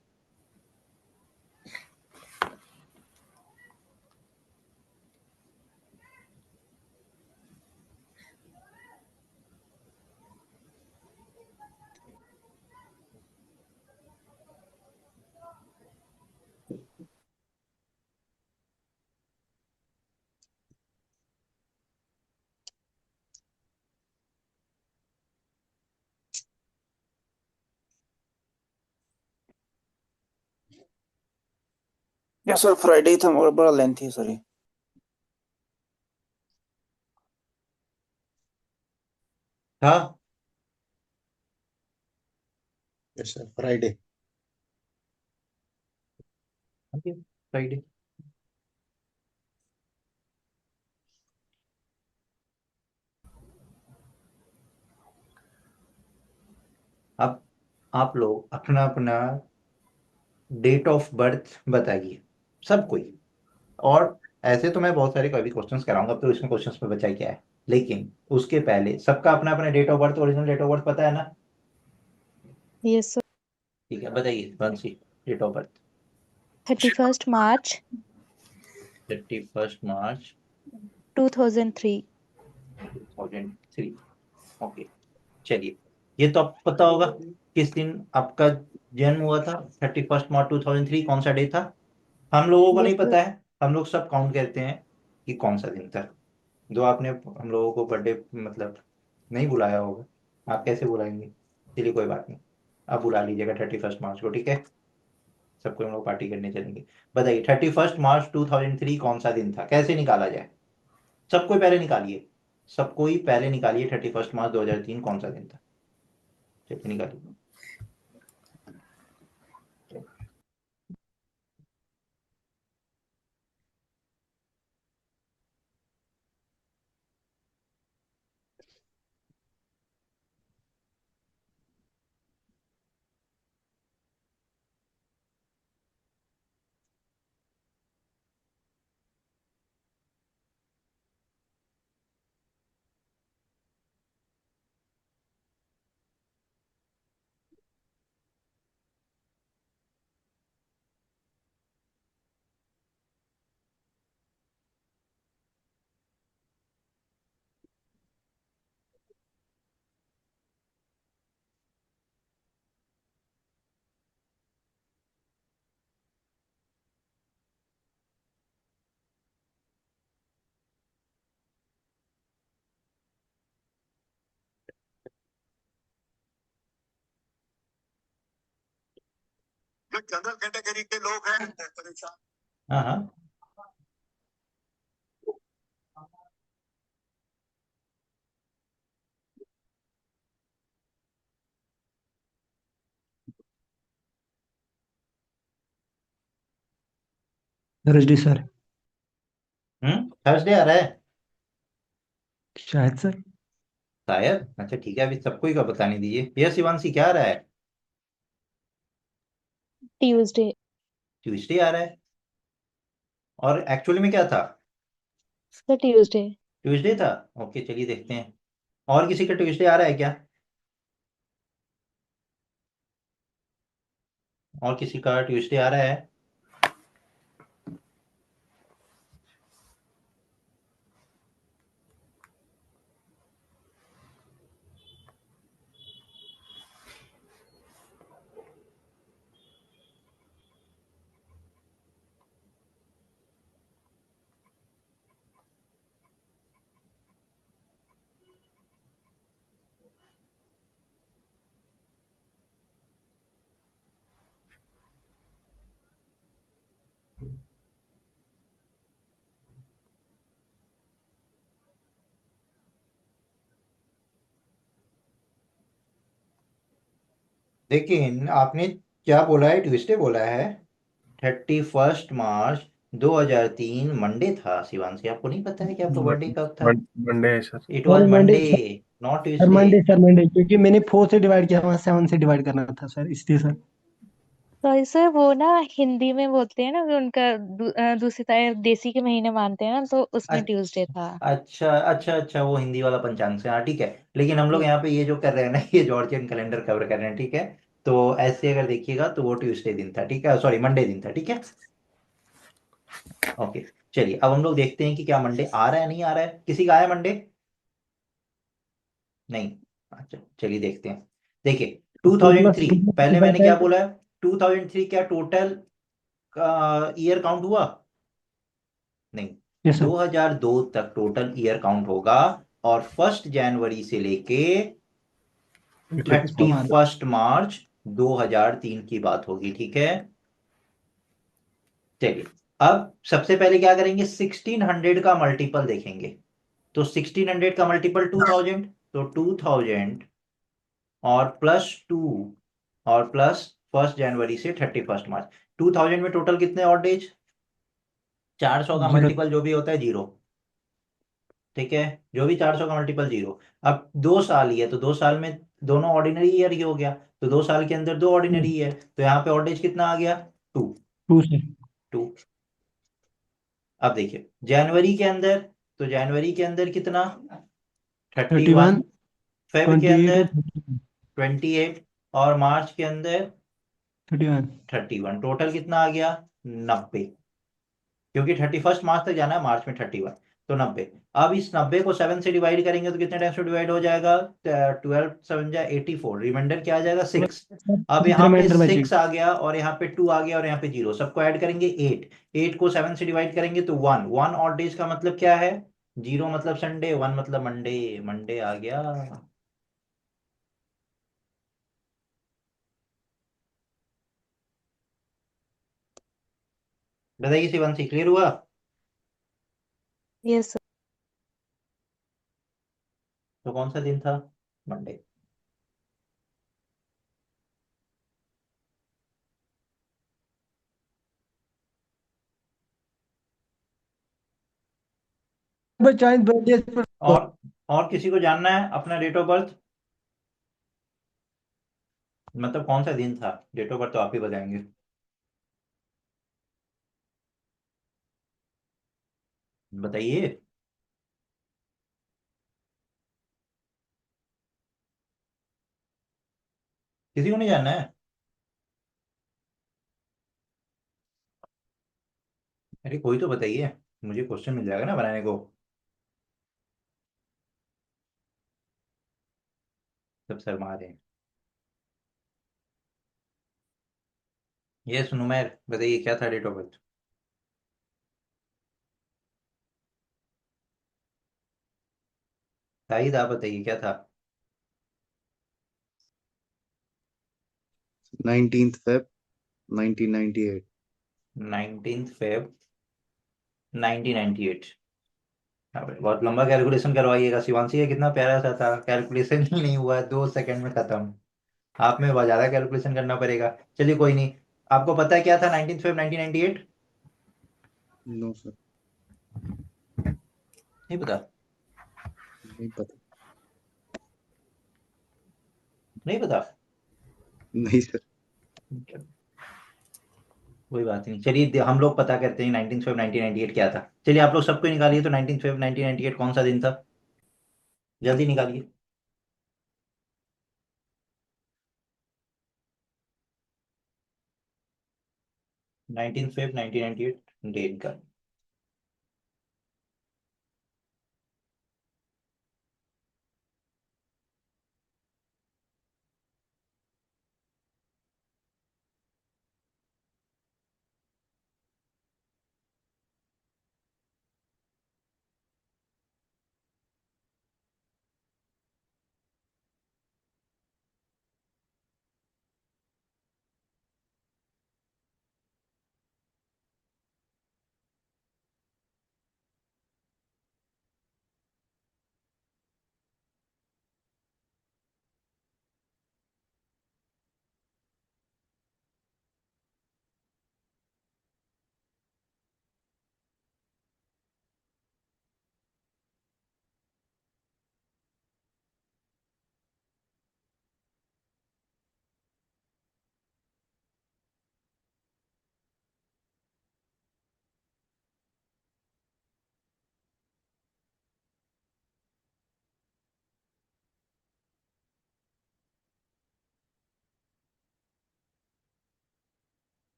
या सर फ्राइडे था मगर बड़ा लेंथी है सर ये। था यस सर, फ्राइडे। फ्राइडे। अब आप लोग अपना अपना डेट ऑफ बर्थ बताइए, सब कोई। और ऐसे तो मैं बहुत सारे कभी क्वेश्चंस कराऊंगा, अब तो इसमें क्वेश्चंस में बचा ही क्या है, लेकिन उसके पहले सबका अपना अपना date of birth, original date of birth पता है ना? Yes sir. ठीक है, बताइए Vanshi, date of birth. 31st March 31 March 2003। 2003। Okay, चलिए। ये तो आपको पता होगा किस दिन आपका जन्म हुआ था। 31 मार्च 2003 कौन सा डे था? हम लोगों को यस नहीं सर। पता है, हम लोग सब काउंट करते हैं कि कौन सा दिन था। जो आपने हम लोगों को बर्थडे मतलब नहीं बुलाया होगा, आप कैसे बुलाएंगे? चलिए कोई बात नहीं, आप बुला लीजिएगा 31 मार्च को, ठीक है? सबको हम लोग पार्टी करने चलेंगे। बताइए 31 मार्च 2003 कौन सा दिन था, कैसे निकाला जाए? सबको पहले निकालिए, सबको ही पहले निकालिए 31 मार्च 2003 कौन सा दिन था। चलिए निकालिए। जो जनरल कैटेगरी के लोग हैं परेशान। हाँ हाँ, थर्सडे सर। थर्सडे आ रहा है शायद सर। शायद। अच्छा ठीक है, अभी सबको ही का बताने दीजिए। यह शिवांशी क्या आ रहा है? ट्यूसडे। ट्यूसडे आ रहा है। और एक्चुअली में क्या था? Sir Tuesday. ट्यूसडे था। ओके चलिए देखते हैं, और किसी का ट्यूसडे आ रहा है क्या? और किसी का ट्यूसडे आ रहा है? लेकिन आपने क्या बोला है, ट्यूसडे बोला है। 31 मार्च 2003 मंडे था शिवांशी, आपको नहीं पता है कि आपका बर्थडे कब था? मंडे है सर। इट कल वॉज मंडे मंडे। था। Not sir Tuesday. Monday, sir Monday, क्योंकि मैंने 4 से डिवाइड किया, वहाँ 7 से डिवाइड करना था सर, इसलिए सर। सॉरी सर, वो ना हिंदी में बोलते हैं ना कि उनका दूसरी तरह देसी के महीने मानते हैं ना, तो उसमें ट्यूसडे था। अच्छा अच्छा अच्छा, वो हिंदी वाला पंचांग से, हाँ ठीक है। लेकिन हम लोग जी। यहाँ पे ये जो कर रहे हैं ना, ये जॉर्जियन कैलेंडर कवर कर रहे हैं, ठीक है। तो ऐसे अगर देखिएगा तो वो ट्यूसडे दिन था, ठीक है, सॉरी मंडे दिन था, ठीक है। ओके। चलिए अब हम लोग देखते हैं कि क्या मंडे आ रहा है, नहीं आ रहा है, किसी का आया मंडे? नहीं। अच्छा चलिए देखते हैं। देखिए तो 2003, पहले मैंने बनता है क्या तो। बोला है, 2003 क्या टोटल ईयर काउंट हुआ? नहीं। Yes sir. 2002 तक टोटल ईयर काउंट होगा, और 1 जनवरी से लेके 31 मार्च। 31 मार्च 2003 की बात होगी, ठीक है। चलिए अब सबसे पहले क्या करेंगे, 1600 का मल्टीपल देखेंगे। तो 1600 का मल्टीपल 2000, तो 2000 और +2 और प्लस 1 जनवरी से 31 मार्च। 2000 में टोटल कितने ऑड डेज? 400 का 0। मल्टीपल जो भी होता है जीरो, ठीक है। जो भी 400 का मल्टीपल जीरो। अब 2 साल ही है, तो 2 साल में दोनों ऑर्डिनरी ईयर ही हो गया, तो 2 साल के अंदर दो ऑर्डिनरी ईयर, तो यहाँ पे ऑड डेज कितना आ गया? 2। 2 से 2। अब देखिए जनवरी के अंदर, तो जनवरी के अंदर कितना? 31। 31, फेब के 28 अंदर और 28, और मार्च के अंदर 31। 31। टोटल कितना आ गया? 90। क्योंकि 31 मार्च तक जाना है, मार्च में 31, तो 90। अब इस 90 को 7 से डिवाइड करेंगे तो कितने टाइम्स में डिवाइड हो जाएगा? 12 7 जा 84, रिमाइंडर क्या आ जाएगा? 6। अब यहाँ पे रिमाइंडर 6 बचेगा। आ गया, और यहाँ पे 2 आ गया, और यहाँ पे 0, सबको ऐड करेंगे 8। 8 को 7 से डिवाइड करेंगे तो 1। 1 और डेज का मतलब क्या है? 0 मतलब संडे, 1 मतलब मंडे, मंडे आ गया। बताइए शिवांशी, क्लियर हुआ? Yes sir. तो कौन सा दिन था? मंडे। बच्चा बर्थडे पर। और किसी को जानना है अपना डेट ऑफ बर्थ? मतलब कौन सा दिन था, डेट ऑफ बर्थ तो आप ही बताएंगे। बताइए। किसी को नहीं जानना है? अरे कोई तो बताइए, मुझे क्वेश्चन मिल जाएगा ना बनाने को। सब शर्मा रहे हैं। ये सुनो मैर, बताइए क्या था डेट ऑफ बर्थ? शाहिद आप बताइए क्या था? 19th Feb 1998। 19 फेब 1998। हाँ भाई, बहुत लंबा कैलकुलेशन करवाइएगा शिवांशी, ये कितना प्यारा सा था, कैलकुलेशन ही नहीं हुआ है, 2 सेकंड में खत्म। आप में बहुत ज्यादा कैलकुलेशन करना पड़ेगा। चलिए कोई नहीं। आपको पता है क्या था 19 फेब 1998? नो सर, नहीं पता? नहीं पता। नहीं पता? नहीं सर। कोई बात नहीं, चलिए हम लोग पता करते हैं 19 फेब 1998 क्या था। चलिए आप लोग सबको निकालिए, तो 19 फेब 1998 कौन सा दिन था? जल्दी निकालिए। 19 फेब 1998 डेट का।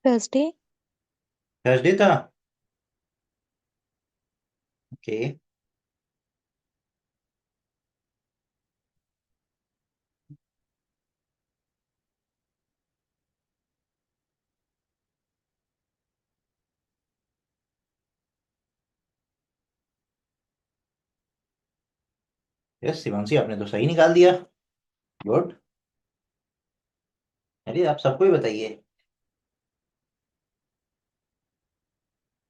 थर्सडे। थर्सडे था। ओके। यस शिवांशी, आपने तो सही निकाल दिया। गुड। अरे आप सबको ही बताइए।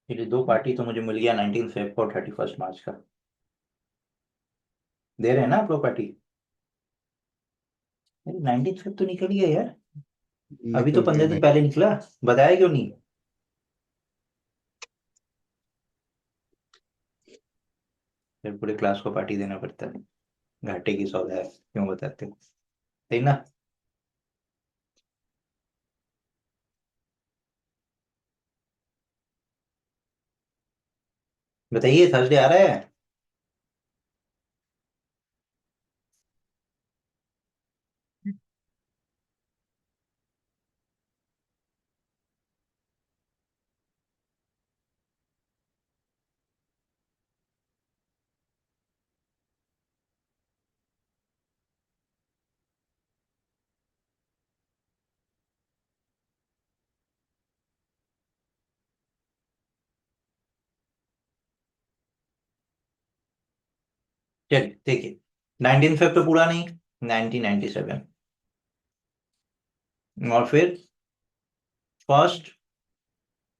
चलिए, दो पार्टी तो मुझे मिल गया 19 फेब को और 31 मार्च का। दे रहे हैं ना आप लोग पार्टी? अरे 19 फेब तो निकल गया यार। अभी तो निकल गया 15 दिन नहीं। पहले निकला। बताया क्यों नहीं? फिर पूरे क्लास को पार्टी देना पड़ता है। घाटे की सौदा है, क्यों बताते हो? सही ना? बताइए, थर्सडे आ रहा है? चलिए देखिए, 19 फेब तो पूरा नहीं, 1997। और फिर 1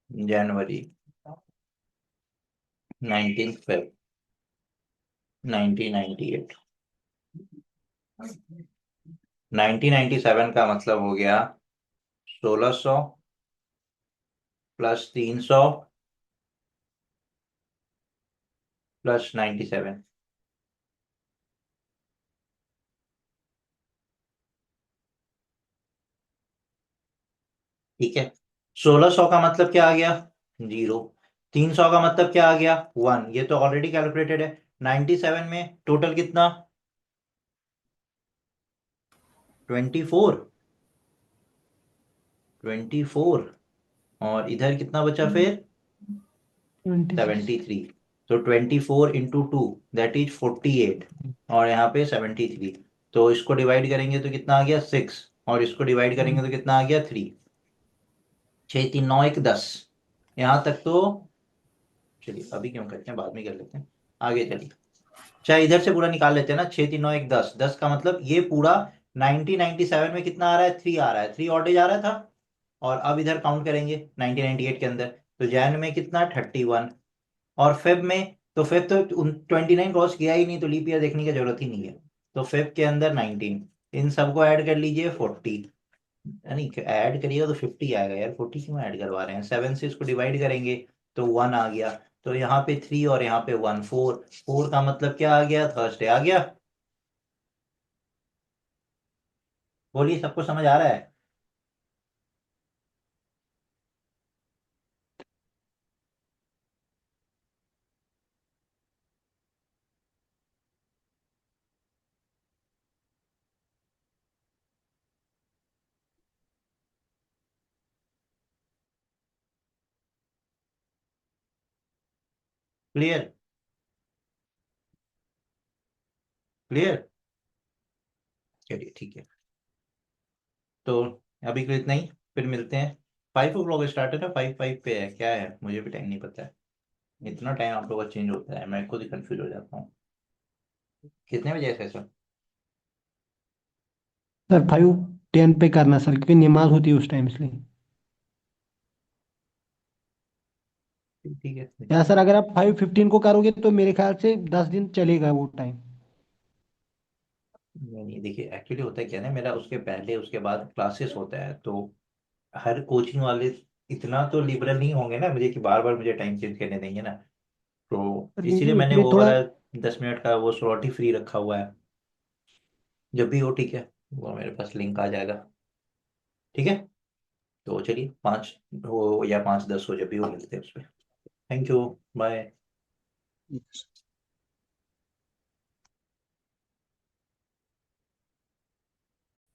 जनवरी, 19 फेब, 1998। 1997 का मतलब हो गया 1600 प्लस 300 प्लस 97। ठीक है। 1600 का मतलब क्या आ गया? 0। 300 का मतलब क्या आ गया? 1। ये तो ऑलरेडी कैलकुलेटेड है। 97 में टोटल कितना? 24। 24। और इधर कितना बचा फिर? 26। 73। तो 24 × 2 दैट इज 48। और यहाँ पे 73। तो इसको डिवाइड करेंगे तो कितना आ गया? 6। और इसको डिवाइड करेंगे तो कितना आ गया? 3। 6 3 9 1 10। यहाँ तक तो चलिए, अभी क्यों करते हैं, बाद में कर लेते हैं। आगे चलिए, चाहे इधर से पूरा निकाल लेते हैं ना। 6 3 9 1 10, 10 का मतलब ये पूरा 1997 में कितना आ रहा है? 3 आ रहा है। 3 ऑड जा रहा था। और अब इधर काउंट करेंगे 1998 के अंदर। तो जैन में कितना? 31। और फेब में तो फेब तो 29 क्रॉस किया ही नहीं, तो लीप ईयर देखने की जरूरत ही नहीं है। तो फेब के अंदर 19। इन सबको ऐड कर लीजिए 40। नहीं, ऐड करिएगा तो 50 आएगा यार। 40 क्यों ऐड करवा रहे हैं? 7 से इसको डिवाइड करेंगे तो 1 आ गया। तो यहाँ पे 3 और यहाँ पे 1, 4। 4 का मतलब क्या आ गया? थर्सडे आ गया। बोलिए, सबको समझ आ रहा है? क्लियर? क्लियर? चलिए ठीक है। तो अभी के लिए इतना ही। फिर मिलते हैं। 5 o'clock स्टार्ट है ना? 5 5 पे है क्या है? मुझे भी टाइम नहीं पता है। इतना टाइम आप लोगों का चेंज होता है, मैं खुद ही कंफ्यूज हो जाता हूँ। कितने बजे है सर? सर 5:10 पे करना सर, क्योंकि नमाज होती है उस टाइम इसलिए। ठीक है। या सर अगर आप 5:15 को करोगे तो मेरे ख्याल से 10 दिन चलेगा वो टाइम। नहीं नहीं, देखिए एक्चुअली होता है क्या है ना, मेरा उसके पहले उसके बाद क्लासेस होता है, तो हर कोचिंग वाले इतना तो लिबरल नहीं होंगे ना मुझे कि बार बार मुझे टाइम चेंज करने देंगे ना। तो सर इसीलिए नहीं, मैंने इसलिए वो थोड़ा। वाला 10 मिनट का वो स्लॉट ही फ्री रखा हुआ है। जब भी हो ठीक है, वो मेरे पास लिंक आ जाएगा। ठीक है। तो चलिए, 5 हो या 5 10 हो, जब भी हो मिलते हैं उस पर। Thank you. Bye.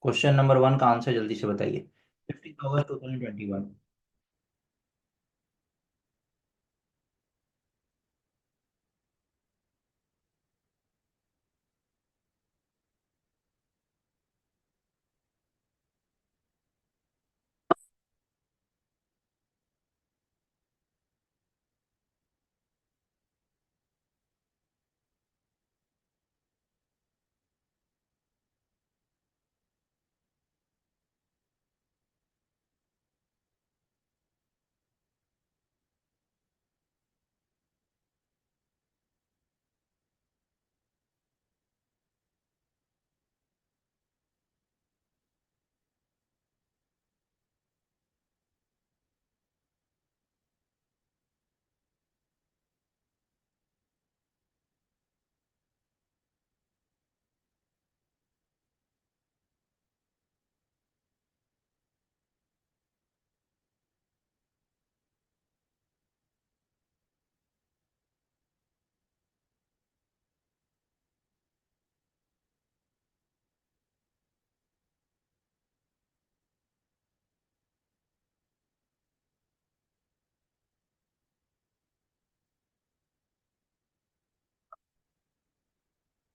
Question number 1 का आंसर जल्दी से बताइए। 15 अगस्त 2021।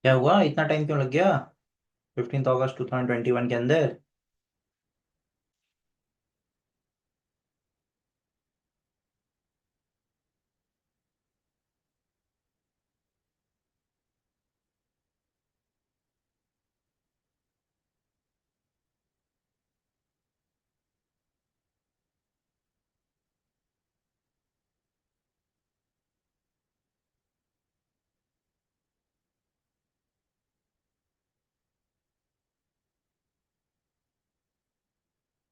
क्या हुआ, इतना टाइम क्यों लग गया 15 अगस्त 2021 के अंदर?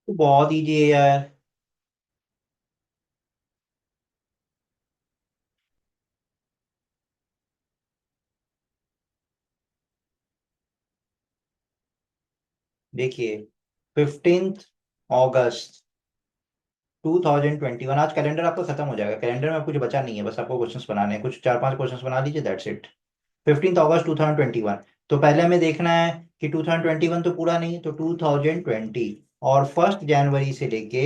तो बहुत इजी है यार। देखिए 15 अगस्त 2021, आज कैलेंडर आपका खत्म हो जाएगा, कैलेंडर में अब कुछ बचा नहीं है, बस आपको क्वेश्चंस बनाने हैं, कुछ 4-5 क्वेश्चंस बना लीजिए, दैट्स इट। 15 अगस्त 2021, तो पहले हमें देखना है कि 2021 तो पूरा नहीं, तो 2020 और 1 जनवरी से लेके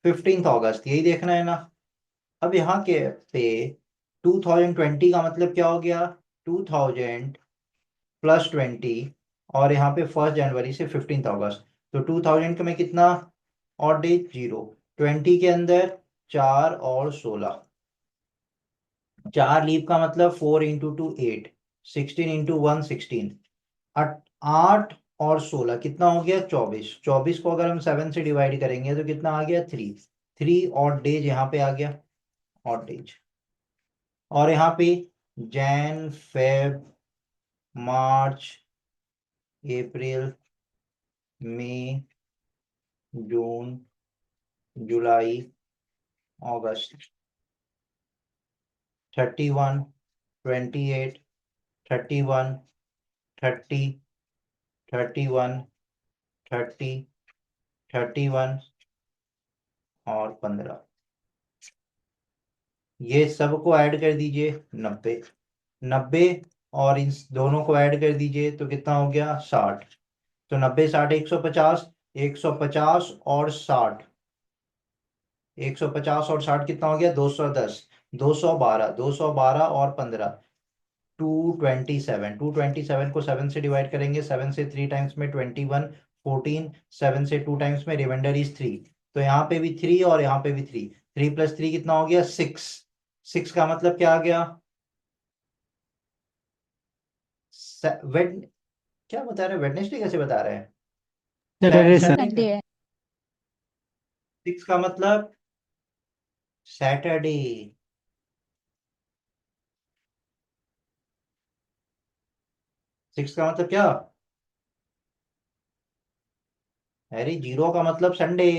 15 अगस्त, यही देखना है ना। अब यहाँ के पे 2020 का मतलब क्या हो गया, 2000 प्लस 20, और यहाँ पे 1 जनवरी से 15 अगस्त, तो 2000 में कितना, और डेज 0, 20 के अंदर 4 और 16, 4 लीव का मतलब 4 × 2 8, 16 × 1 16, 8 और 16 कितना हो गया, 24, 24 को अगर हम 7 से डिवाइड करेंगे तो कितना आ गया, 3, 3 और डेज यहाँ पे आ गया, और डेज, और यहाँ पे जैन फेब मार्च अप्रैल मई जून जुलाई अगस्त, 31 28 31 30 31 30 31 और 15, ये सबको ऐड कर दीजिए 90, 90 और इन दोनों को ऐड कर दीजिए तो कितना हो गया, 60, तो 90 60 150, 150 और 60, 150 और 60 कितना हो गया, 210, 212, 212 और 15, 227, 227 को 7 से डिवाइड करेंगे, 7 से 3 टाइम्स में 21, 14, 7 से 2 टाइम्स में रिमाइंडर इज 3, तो यहाँ पे भी 3 और यहाँ पे भी 3, 3 + 3 कितना हो गया, 6, 6 का मतलब क्या आ गया, वेड क्या बता रहे हैं, वेडनेसडे कैसे बता रहे हैं, सैटरडे सर। संडे है। 6 का मतलब सैटरडे, 6 का मतलब क्या, अरे 0 का मतलब संडे,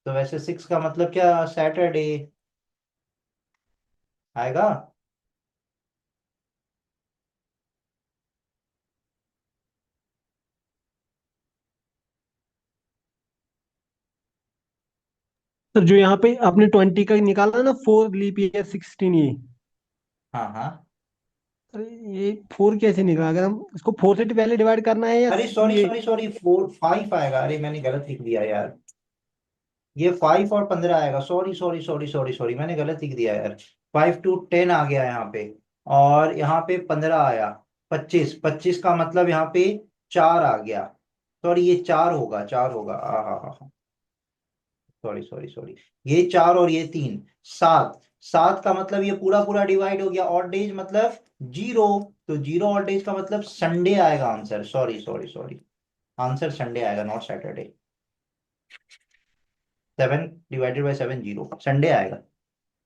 तो वैसे 6 का मतलब क्या, सैटरडे आएगा। सर जो यहाँ पे आपने 20 का निकाला ना, 4 लीप ईयर 16 ये, हाँ हाँ, अरे ये 4 कैसे निकला? अगर हम इसको 4 से पहले डिवाइड करना है या अरे सॉरी ये? सॉरी सॉरी, 5 आएगा, अरे मैंने गलत लिख दिया यार, ये 5 और 15 आएगा, sorry sorry sorry sorry sorry, मैंने गलत लिख दिया यार, 5 to 10 आ गया यहाँ पे, और यहाँ पे 15 आया, 25, 25 का मतलब यहाँ पे 4 आ गया, सॉरी ये 4 होगा, 4 होगा, हाँ, सॉरी सॉरी सॉरी, ये 4 और ये 3, 7, 7 का मतलब ये पूरा पूरा डिवाइड हो गया, और डेज मतलब 0, तो 0 और डेज का मतलब संडे आएगा answer, sorry sorry sorry, answer Sunday आएगा, नॉट सैटरडे, 7 ÷ 7 0, संडे आएगा।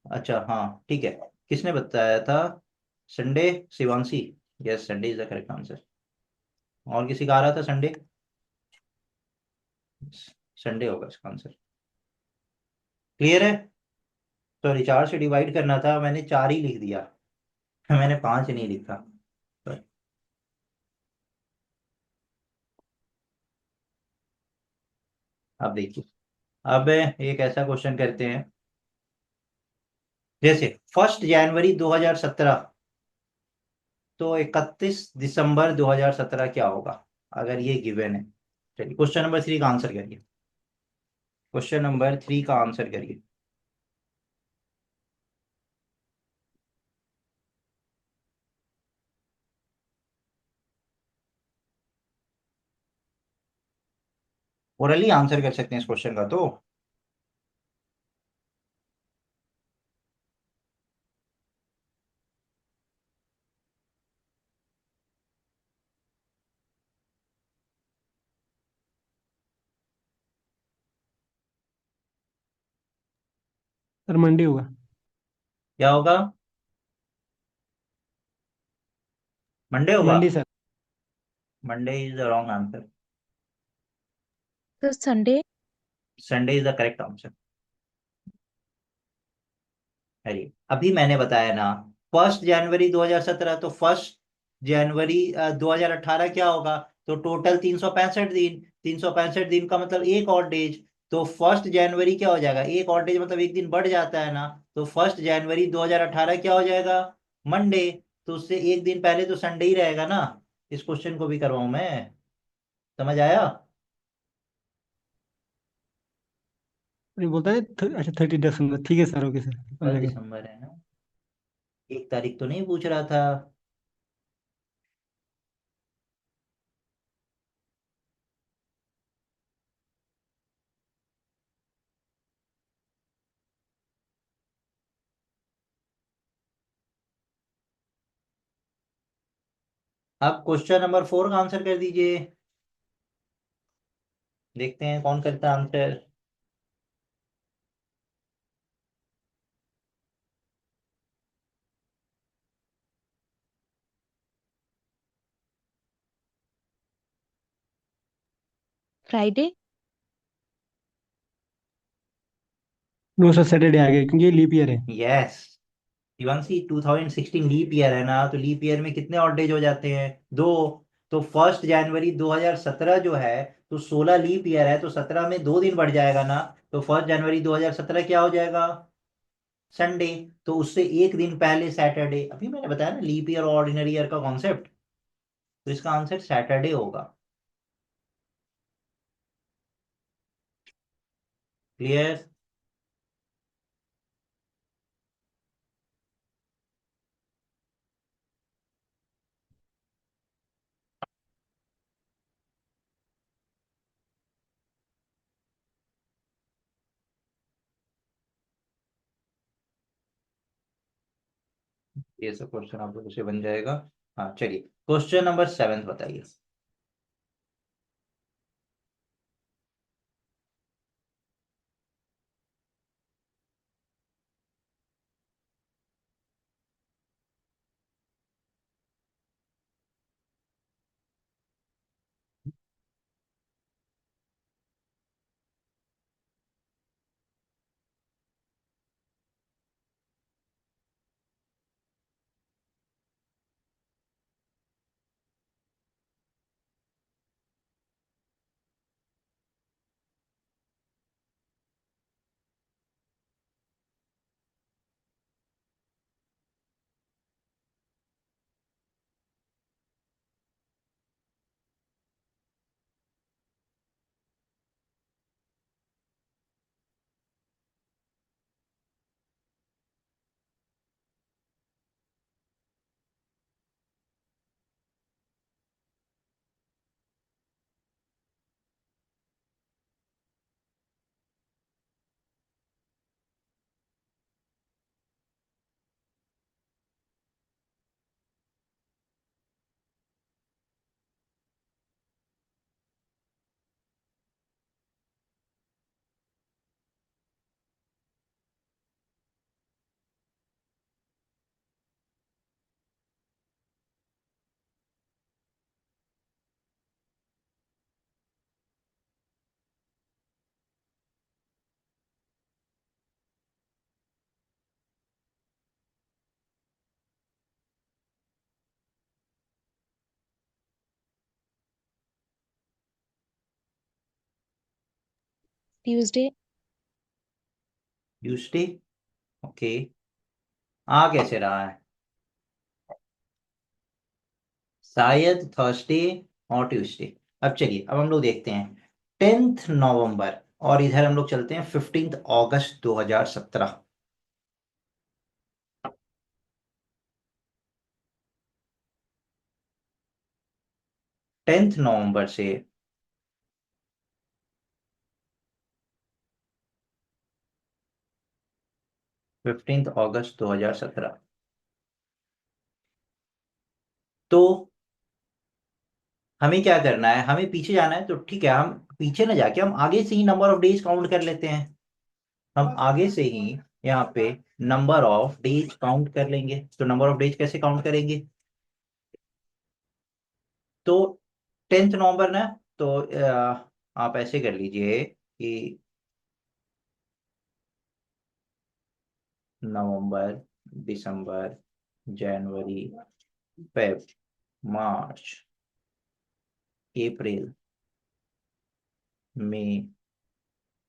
अच्छा हाँ ठीक है, किसने बताया था Sunday, Shivanshi, yes Sunday is the correct answer, और किसी का आ रहा था संडे, संडे होगा इसका आंसर, क्लियर है। सॉरी 4 से डिवाइड करना था, मैंने 4 ही लिख दिया, मैंने 5 नहीं लिखा। अब देखिए, अब एक ऐसा क्वेश्चन करते हैं, जैसे 1 जनवरी 2017, तो 31 दिसंबर 2017 क्या होगा, अगर ये गिवन है। चलिए क्वेश्चन नंबर 3 का आंसर करिए, क्वेश्चन नंबर 3 का आंसर करिए। ओरली आंसर कर सकते हैं इस क्वेश्चन का तो। सर मंडे होगा। क्या होगा? मंडे होगा। Monday sir. Monday is the wrong answer. तो Sunday. Sunday is the correct answer. अरे अभी मैंने बताया ना, 1 जनवरी 2017, तो 1 जनवरी 2018 क्या होगा? तो टोटल 365 दिन, 365 दिन का मतलब एक और डेज। तो 1 जनवरी क्या हो जाएगा? एक और डेज मतलब एक दिन बढ़ जाता है ना। तो 1 जनवरी 2018 क्या हो जाएगा? मंडे। तो उससे एक दिन पहले तो संडे ही रहेगा ना। इस क्वेश्चन को भी करवाऊं मैं? समझ आया? अरे बोलता है अच्छा 30 दिसंबर, ठीक है सर, ओके सर, समझ फर्स्ट गया। दिसंबर है ना। 1 तारीख तो नहीं पूछ रहा था। अब क्वेश्चन नंबर 4 का आंसर कर दीजिए। देखते हैं कौन करता है answer. Friday. No sir, Saturday आ गया क्योंकि ये लीप ईयर है। यस। शिवांशी, 2016 लीप ईयर है ना, तो लीप ईयर में कितने ऑड डेज हो जाते हैं? दो। तो 1 जनवरी 2017 जो है, तो 16 लीप ईयर है, तो 17 में 2 दिन बढ़ जाएगा ना। तो 1 जनवरी 2017 क्या हो जाएगा? संडे। तो उससे एक दिन पहले सैटरडे, अभी मैंने बताया ना लीप ईयर और ऑर्डिनरी ईयर का कॉन्सेप्ट। तो इसका आंसर सैटरडे होगा। क्लियर? ये सब क्वेश्चन आप लोगों से बन जाएगा। हाँ चलिए, क्वेश्चन नंबर 7 बताइए। ट्यूसडे। ट्यूसडे। ओके। आ कैसे रहा है? शायद थर्सडे और ट्यूसडे। अब चलिए, अब हम लोग देखते हैं 10 नवंबर, और इधर हम लोग चलते हैं 15 अगस्त 2017। 10 नवंबर से 15 अगस्त 2017। तो हमें क्या करना है, हमें पीछे जाना है, तो ठीक है, हम पीछे ना जाके हम आगे से ही नंबर ऑफ डेज काउंट कर लेते हैं। हम आगे से ही यहाँ पे नंबर ऑफ डेज काउंट कर लेंगे। तो नंबर ऑफ डेज कैसे काउंट करेंगे? तो 10 नवंबर ना, तो आप ऐसे कर लीजिए कि नवंबर, दिसंबर, जनवरी, फेब, मार्च, अप्रैल, मई,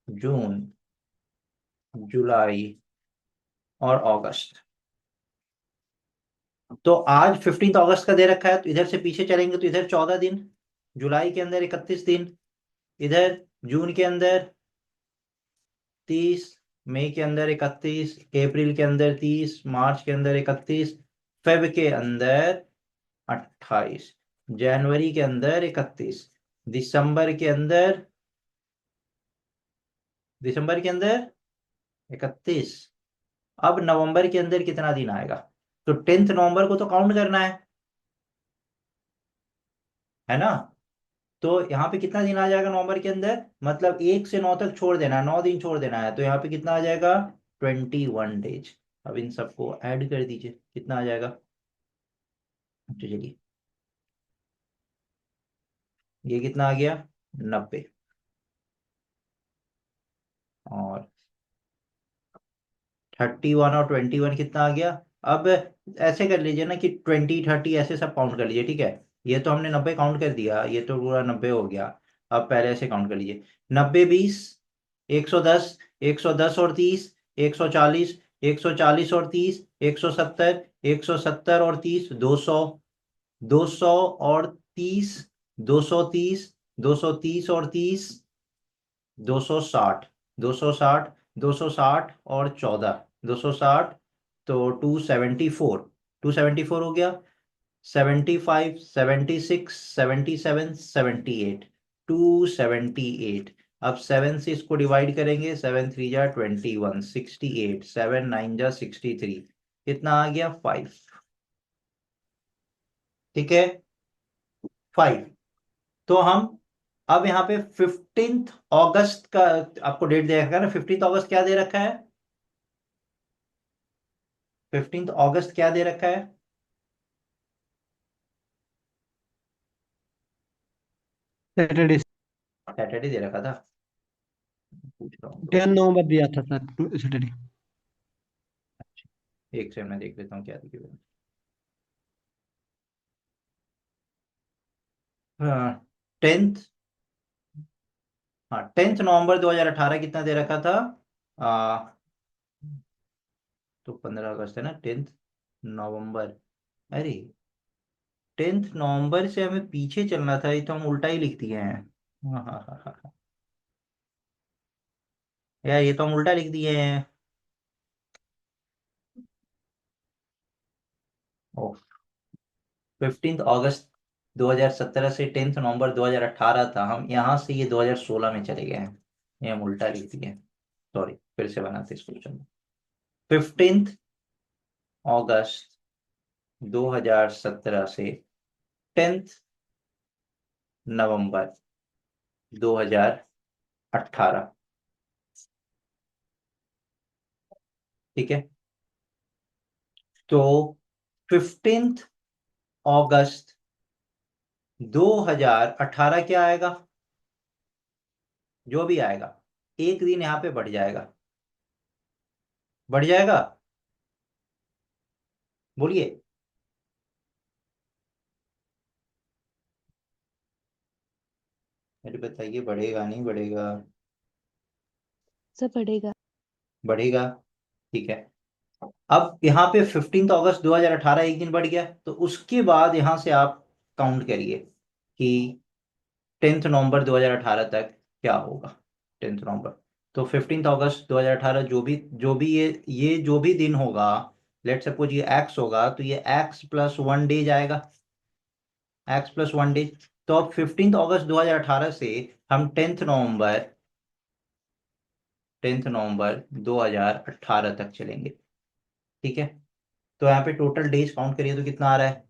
जून, जुलाई और अगस्त। तो आज 15 अगस्त का दे रखा है, तो इधर से पीछे चलेंगे तो इधर 14 दिन, जुलाई के अंदर 31 दिन, इधर जून के अंदर 30, मई के अंदर 31, अप्रैल के अंदर 30, मार्च के अंदर 31, फेब के अंदर 28, जनवरी के अंदर 31, दिसंबर के अंदर, दिसंबर के अंदर 31। अब नवंबर के अंदर कितना दिन आएगा? तो 10 नवंबर को तो काउंट करना है ना? तो यहाँ पे कितना दिन आ जाएगा नवंबर के अंदर? मतलब 1 से 9 तक छोड़ देना है, 9 दिन छोड़ देना है, तो यहाँ पे कितना आ जाएगा? 21 डेज। अब इन सबको ऐड कर दीजिए, कितना आ जाएगा? तो चलिए, ये कितना आ गया? 90। और 31 और 21 कितना आ गया? अब ऐसे कर लीजिए ना कि 20 30 ऐसे सब काउंट कर लीजिए, ठीक है। ये तो हमने 90 काउंट कर दिया, ये तो पूरा 90 हो गया। अब पहले ऐसे काउंट कर लीजिए, 90 20, 110, 110 और 30, 140, 140 और 30, 170, 170 और 30, 200, 200 और 30, 230, 230 और 30, 260, 260, 260 और 14, 260, तो 274, 274 हो गया। 75, 76, 77, 78, 278। अब 7 से इसको डिवाइड करेंगे, 7 3 जा 21, 68, 7 9 जा 63, कितना आ गया? 5। ठीक है, 5। तो हम अब यहाँ पे 15 अगस्त का आपको डेट दे रखा है ना, 15 अगस्त क्या दे रखा है? 15 अगस्त क्या दे रखा है? सैटरडे। सैटरडे दे रखा था, पूछ रहा हूँ तो। 10 नवंबर दिया था सर, सैटरडे। एक सेकंड में देख लेता हूँ क्या दिखे। हाँ, 10th, हाँ 10 नवंबर 2018 कितना दे रखा था? आ, तो 15 अगस्त है ना, 10 नवंबर। अरे, 10 नवंबर से हमें पीछे चलना था, ये तो हम उल्टा ही लिख दिए हैं। हाँ हाँ हाँ हाँ हाँ। यार ये तो हम उल्टा लिख दिए हैं। ओ, 15 अगस्त 2017 से 10 नवंबर 2018 था, हम यहाँ से ये 2016 में चले गए हैं, ये हम उल्टा लिख दिए हैं। सॉरी, फिर से बनाते इसको, चलो। 15 अगस्त 2017 से 10 नवंबर 2018। ठीक है, तो 15 अगस्त 2018 क्या आएगा? जो भी आएगा, एक दिन यहाँ पे बढ़ जाएगा, बढ़ जाएगा, बोलिए। मेरे बताइए, बढ़ेगा नहीं बढ़ेगा? सब बढ़ेगा। बढ़ेगा, ठीक है। अब यहाँ पे 15 अगस्त 2018 एक दिन बढ़ गया, तो उसके बाद यहाँ से आप काउंट करिए कि 10 नवंबर 2018 तक क्या होगा। 10 नवंबर, तो 15 अगस्त 2018 जो भी ये जो भी दिन होगा, लेट सपोज ये एक्स होगा, तो ये x+1 डे जाएगा, x+1 डे। तो अब 15 अगस्त 2018 से हम 10 नवंबर 2018 तक चलेंगे। ठीक है, तो यहाँ पे टोटल डेज काउंट करिए तो कितना आ रहा है।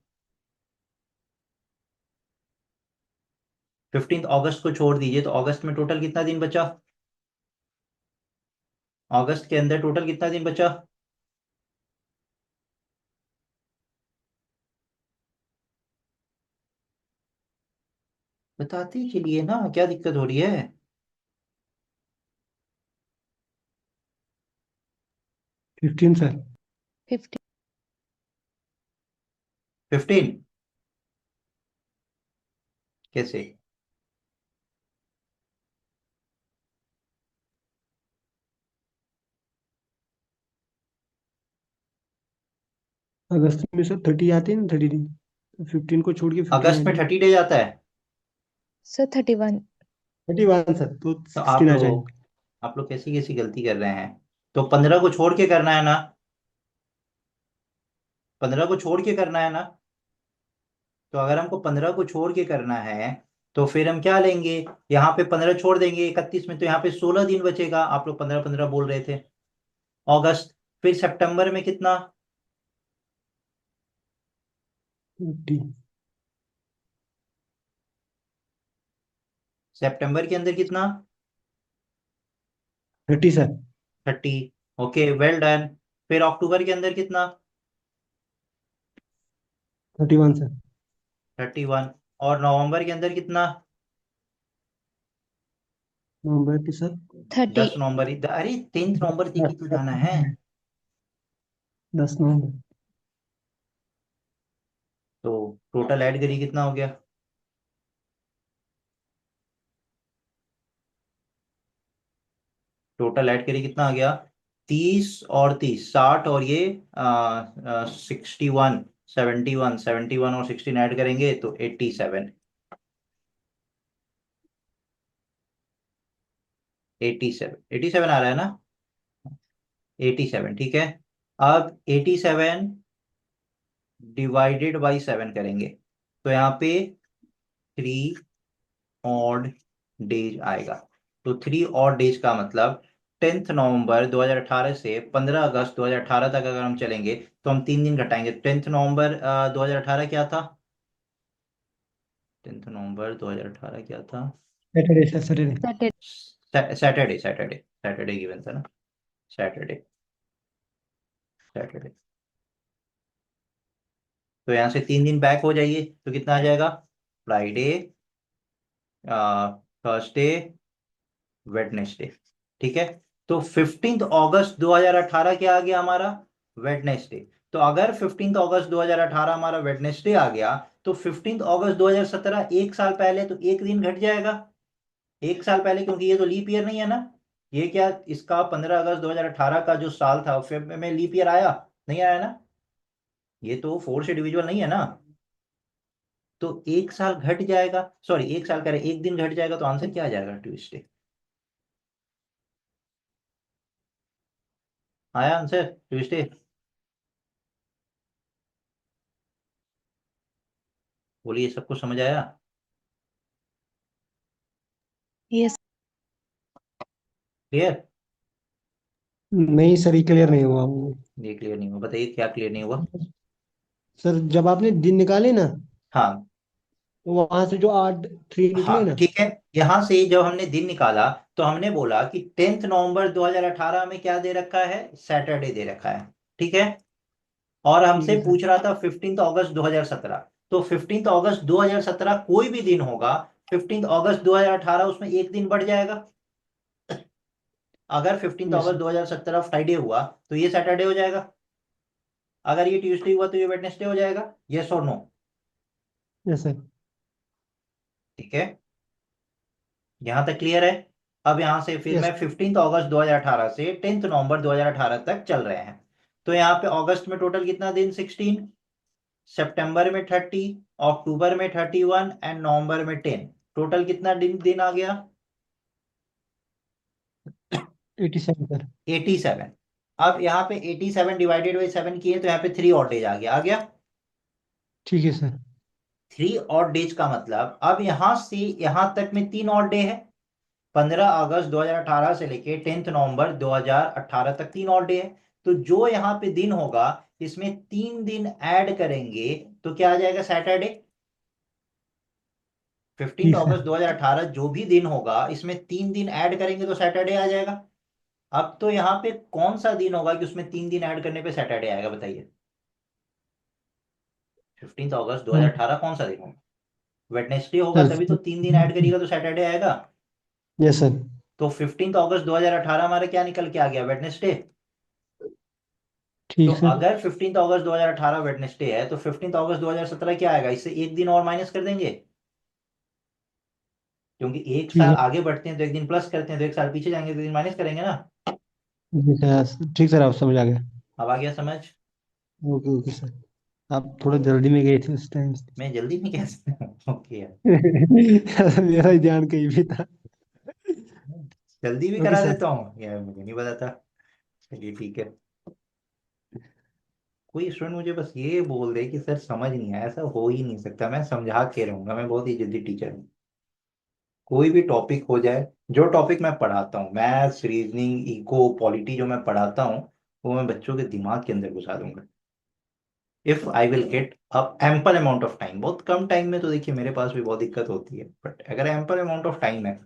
15 अगस्त को छोड़ दीजिए तो अगस्त में टोटल कितना दिन बचा, अगस्त के अंदर टोटल कितना दिन बचा। बताते चलिए ना, क्या दिक्कत हो रही है। 15 सर। 15। 15 कैसे। अगस्त में सर 30 आते हैं ना, 30 दिन। 15 को छोड़ के 15 अगस्त में आएंगे। 30 डेज आता है। सर 31। 31 सर, तो तो 16 आ जाएंगे। आप लोग कैसी कैसी गलती कर रहे हैं। तो 15 को छोड़ के करना है ना, 15 को छोड़ के करना है ना। तो अगर हमको 15 को छोड़ के करना है तो फिर हम क्या लेंगे, यहाँ पे 15 छोड़ देंगे 31 में, तो यहाँ पे 16 दिन बचेगा। आप लोग 15 15 बोल रहे थे। अगस्त, फिर सितंबर में कितना, 30। सितंबर के अंदर कितना, 30 सर। 30। Okay, well done. फिर अक्टूबर के अंदर कितना, 31 सर। 31। और नवंबर के अंदर कितना, नवंबर की सर 30। 10 नवंबर अरे 10 नवंबर तक ही तो जाना है। 10 नवंबर। तो टोटल ऐड करिए कितना हो गया, टोटल ऐड करिए कितना आ गया। 30 और 30 60, और ये 61, 71, 71 और 16 ऐड करेंगे तो 87, 87 आ रहा है ना। 87 ठीक है। अब 87 डिवाइडेड बाई 7 करेंगे तो यहाँ पे 3 ऑड डेज आएगा। तो 3 ऑड डेज का मतलब 10 नवंबर 2018 से 15 अगस्त 2018 तक अगर हम चलेंगे तो हम 3 दिन घटाएंगे। 10 नवंबर 2018 क्या था, 10 नवंबर 2018 क्या था, Saturday sir, Saturday. Saturday. Saturday, Saturday given था ना, सैटरडे, सैटरडे। तो यहाँ से 3 दिन बैक हो जाइए तो कितना आ जाएगा, फ्राइडे, थर्सडे, वेडनेसडे। ठीक है, तो 15 अगस्त 2018 क्या आ गया हमारा, वेडनेसडे। तो अगर 15 अगस्त 2018 हमारा वेडनेसडे आ गया तो 15 अगस्त 2017 एक साल पहले तो एक दिन घट जाएगा, एक साल पहले, क्योंकि ये तो लीप ईयर नहीं है ना। ये क्या, इसका 15 अगस्त 2018 का जो साल था फेब में लीप ईयर आया, नहीं आया ना। ये तो 4 से डिविजिबल नहीं है ना। तो एक साल घट जाएगा, सॉरी एक साल कह रहे एक दिन घट जाएगा, तो आंसर क्या आ जाएगा, ट्यूसडे। आया आंसर, ट्यूसडे। बोलिए, सबको समझ आया, यस। क्लियर। नहीं सर, ये क्लियर नहीं हुआ वो। ये क्लियर नहीं हुआ, बताइए क्या क्लियर नहीं हुआ। सर जब आपने दिन निकाले ना, हाँ, तो वहां से जो 8 3 निकले हाँ ना। ठीक है। यहां से जब हमने दिन निकाला तो हमने बोला कि 10 नवंबर 2018 में क्या दे रखा है, सैटरडे दे रखा है। ठीक है, और ठीक हमसे है सर। पूछ रहा था 15 अगस्त 2017। तो 15 अगस्त 2017 कोई भी दिन होगा, 15 अगस्त 2018 उसमें एक दिन बढ़ जाएगा। अगर फिफ्टींथ यस अगस्त सर। 2017 फ्राइडे हुआ तो ये सैटरडे हो जाएगा, अगर ये ट्यूसडे हुआ तो ये वेडनेसडे हो जाएगा। यस और नो। Yes sir. ठीक है, यहां तक क्लियर है। अब यहां से फिर यस। मैं 15 अगस्त 2018 से 10 नवंबर 2018 तक चल रहे हैं। तो यहाँ पे अगस्त में टोटल कितना दिन, 16, सितंबर में 30, अक्टूबर में 31 एंड नवंबर में 10। टोटल कितना दिन दिन आ गया, 87 सर। 87। अब यहाँ पे 87 डिवाइडेड बाई 7 किए तो यहाँ पे 3 ऑड डेज आ गया, आ गया। ठीक है सर। 3 ऑड डेज का मतलब अब यहां से यहां तक में 3 ऑड डे है। 15 अगस्त 2018 से लेके 10 नवंबर 2018 तक 3 ऑड डे है। तो जो यहाँ पे दिन होगा इसमें 3 दिन ऐड करेंगे तो क्या आ जाएगा? सैटरडे। 15 ठीक अगस्त सर। 2018 जो भी दिन होगा इसमें 3 दिन ऐड करेंगे तो सैटरडे आ जाएगा। अब तो यहाँ पे कौन सा दिन होगा कि उसमें 3 दिन ऐड करने पे सैटरडे आएगा, बताइए। 15 अगस्त दो हाँ, हजार अठारह कौन सा दिन होगा? वेडनेसडे होगा, सर। तभी तो 3 दिन ऐड करिएगा तो सैटरडे आएगा। Yes sir. तो 15 अगस्त 2018 हमारा क्या निकल के आ गया? वेडनेसडे। तो ठीक सर। अगर 15 अगस्त 2018 वेडनेसडे है तो 15 अगस्त 2017 क्या आएगा? इससे एक दिन और माइनस कर देंगे, क्योंकि एक ठीक साल है। आगे बढ़ते हैं तो एक दिन प्लस करते हैं, तो एक साल पीछे जाएंगे तो एक दिन माइनस करेंगे ना। जी सर, ठीक सर, आप समझ आ गया। अब आ गया समझ? Okay okay sir. आप थोड़ा जल्दी में गए थे उस टाइम। मैं जल्दी नहीं कह सकता। ओके यार। मेरा ध्यान कहीं भी था। जल्दी भी ओके करा सर। देता हूँ यार, मुझे नहीं पता था। चलिए ठीक है। कोई स्टूडेंट मुझे बस ये बोल दे कि सर समझ नहीं आया, ऐसा हो ही नहीं सकता, मैं समझा के रहूंगा, मैं बहुत ही जल्दी टीचर हूँ। कोई भी टॉपिक हो जाए, जो टॉपिक मैं पढ़ाता हूँ, मैथ्स, रीजनिंग, इको, पॉलिटी, जो मैं पढ़ाता हूँ वो मैं बच्चों के दिमाग के अंदर घुसा दूंगा, if I will get a ample amount of time. बहुत कम टाइम में तो देखिए मेरे पास भी बहुत दिक्कत होती है, बट अगर एम्पल अमाउंट ऑफ टाइम है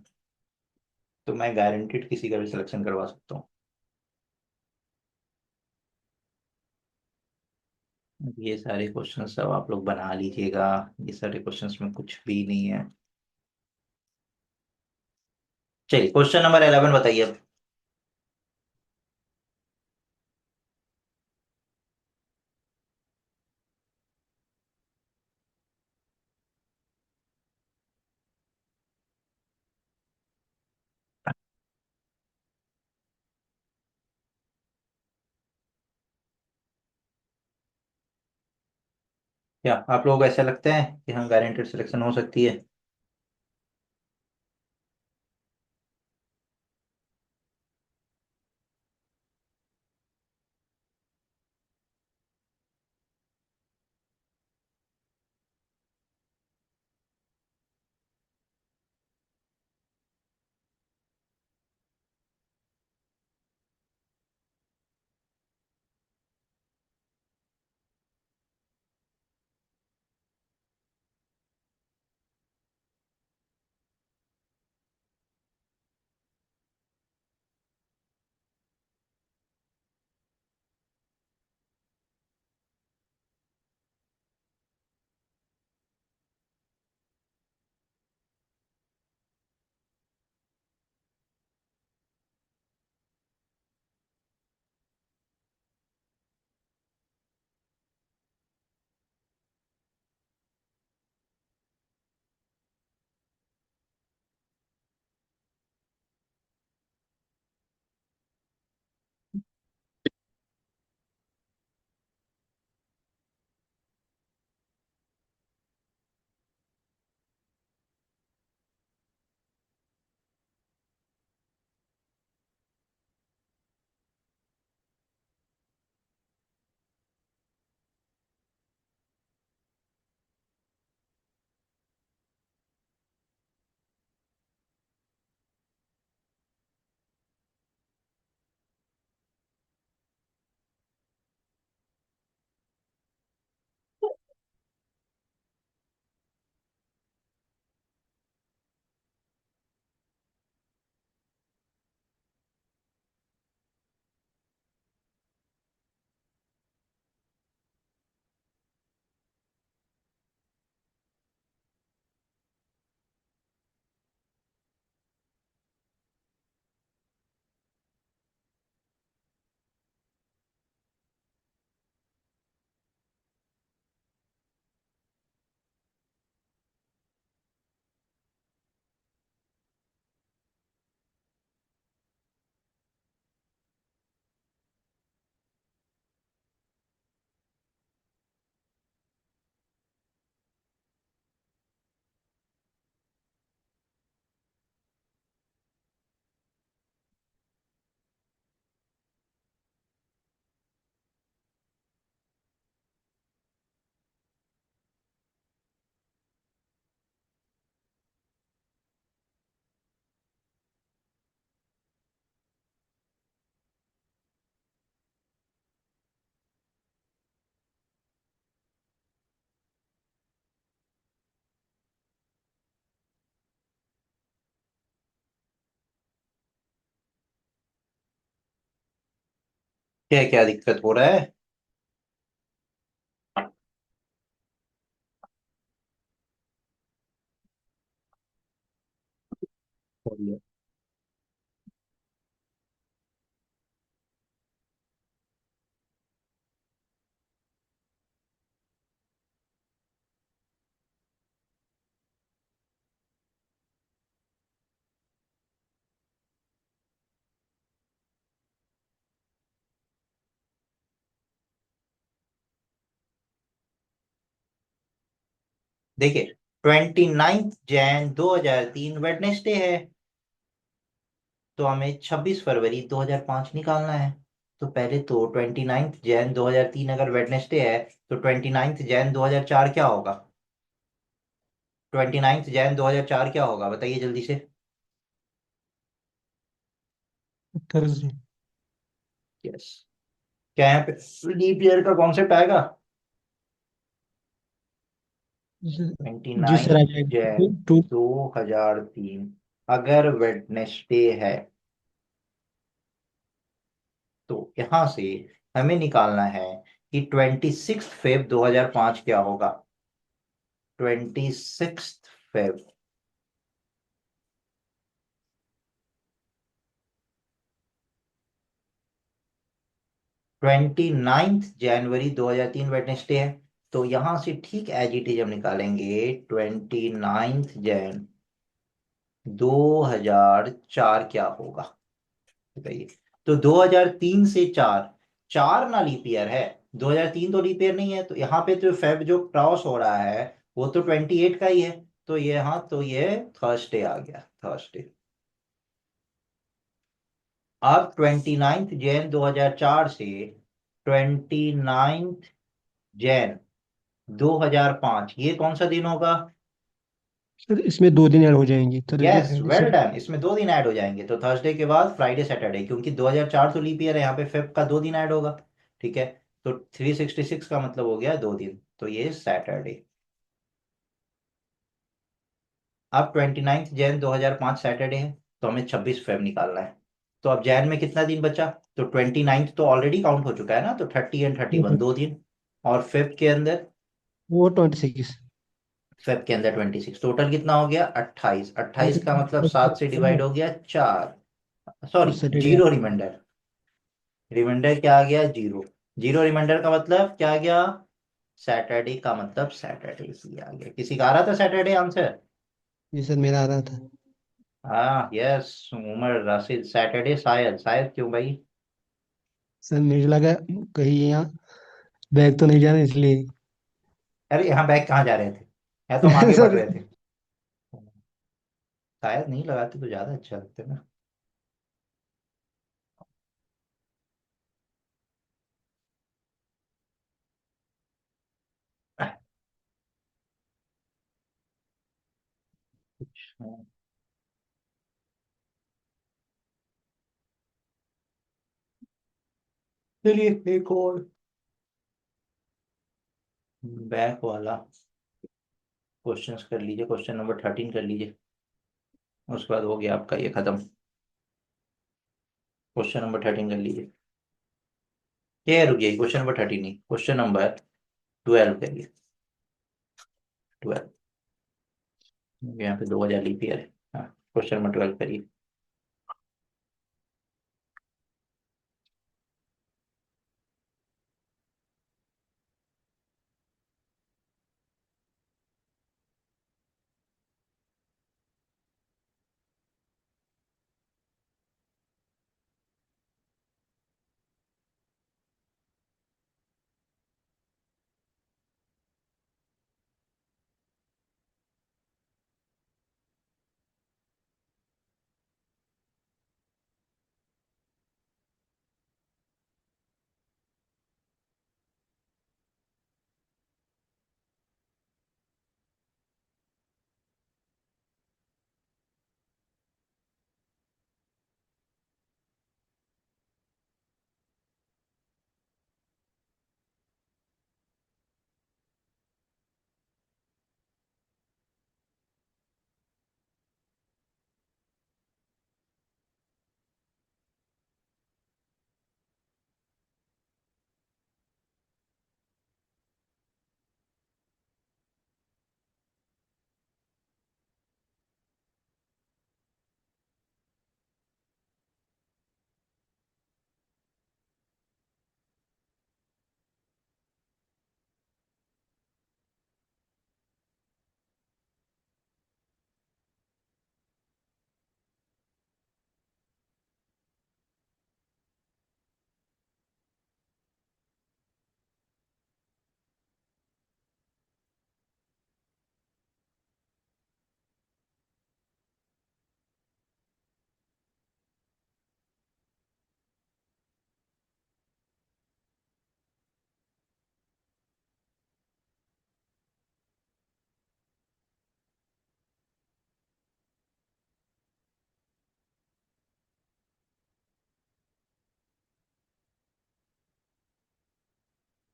तो मैं गारंटीड किसी का भी सिलेक्शन करवा सकता हूँ। ये सारे क्वेश्चन सब आप लोग बना लीजिएगा, ये सारे क्वेश्चंस में कुछ भी नहीं है। चलिए क्वेश्चन नंबर 11 बताइए अब। क्या आप लोग ऐसा लगता है कि हाँ गारंटेड सिलेक्शन हो सकती है? क्या क्या दिक्कत हो रहा है? बोलिए। देखिए, 29 जैन 2003 वेडनेसडे है, तो हमें 26 फरवरी 2005 निकालना है। तो पहले तो 29 जैन 2003 अगर वेडनेसडे है, तो 29 जैन 2004 क्या होगा? 29 जैन 2004 क्या होगा, बताइए जल्दी से। थर्सडे। यस। क्या यहाँ पे लीप ईयर का कॉन्सेप्ट आएगा? ट्वेंटी जी सर, नाइन आ जाएगा जैन टू। 2003 अगर वेडनेसडे है, तो यहां से हमें निकालना है कि 26 फेब 2005 क्या होगा। 26 फेब 29 जनवरी 2003 वेडनेसडे है, तो यहां से ठीक एज इट इज हम निकालेंगे 29 जैन 2004 क्या होगा, बताइए। तो 2003 से चार, चार ना लीप ईयर है, 2003 तो लीप ईयर नहीं है, तो यहाँ पे तो फेब जो क्रॉस हो रहा है वो तो 28 का ही है। तो ये, हाँ, तो ये थर्सडे आ गया, थर्सडे। अब 29 जैन 2004 से 29 जैन 2005, ये कौन सा दिन होगा? सर इसमें 2 दिन ऐड हो जाएंगे, Thursday yes, Friday well sir. Done, इसमें 2 दिन ऐड हो जाएंगे, तो थर्सडे के बाद फ्राइडे सैटरडे, क्योंकि 2004 तो लीप ईयर है, यहाँ पे फेब का 2 दिन ऐड होगा। ठीक है, तो 366 का मतलब हो गया 2 दिन, तो ये सैटरडे। अब 29 जैन 2005 सैटरडे है, तो हमें 26 फेब निकालना है। तो अब जैन में कितना दिन बचा? तो 29 तो ऑलरेडी काउंट हो चुका है ना, तो 30 एंड 31 2 दिन, और फेब के अंदर, वो 26। फेब के अंदर 26, टोटल कितना हो गया? 28। 28 का मतलब 7 से डिवाइड हो गया 4, तो sorry, Saturday. Zero remainder. Remainder क्या आ गया? जीरो। जीरो रिमाइंडर का मतलब क्या आ गया? सैटरडे का मतलब सैटरडे ही आ गया। किसी का आ रहा था सैटरडे आंसर? जी सर, मेरा आ रहा था। हाँ, यस, उमर राशिद सैटरडे, शायद, शायद क्यों भाई? सर मुझे लगा कहीं यहाँ बैग तो नहीं जाना इसलिए। अरे यहाँ बैग कहाँ जा रहे थे, या तो हम आगे बढ़ सर। रहे थे। शायद नहीं लगाते तो ज्यादा अच्छा लगता है ना। अच्छा, चलिए एक और बैक वाला क्वेश्चंस कर लीजिए, क्वेश्चन नंबर 13 कर लीजिए, उसके बाद हो गया आपका ये खत्म। क्वेश्चन नंबर 13 कर लीजिए। ये रुकिए, क्वेश्चन नंबर 13 नहीं, क्वेश्चन नंबर 12 करिए। 12, यहाँ पे 2000 लीप ईयर है। हाँ, क्वेश्चन नंबर 12 करिए।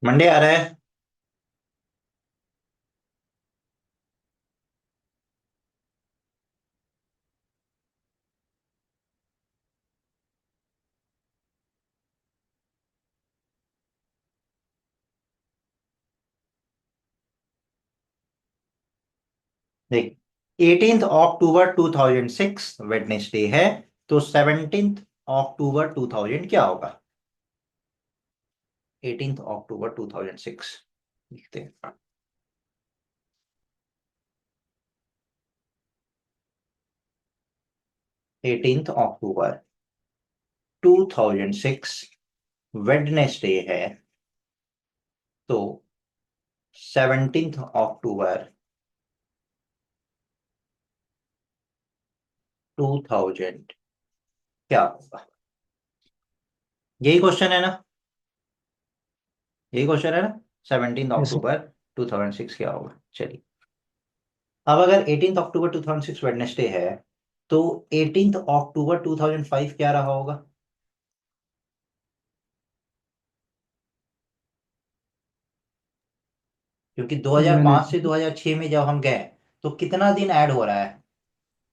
मंडे आ रहा है। देख, 18 अक्टूबर 2006 वेडनेसडे है, तो 17 अक्टूबर 2000 क्या होगा? 18 अक्टूबर 2006 लिखते हैं। 18 अक्टूबर 2006 वेडनेसडे है, तो 17 अक्टूबर 2000 क्या होगा? यही क्वेश्चन है ना? यही क्वेश्चन है ना? 17 यस सर। अक्टूबर 2006 क्या होगा? चलिए, अब अगर 18 अक्टूबर 2006 वेडनेसडे है, तो 18 अक्टूबर 2005 क्या रहा होगा? क्योंकि 2005 से वेडनेसडे 2006 में जब हम गए, तो कितना दिन ऐड हो रहा है?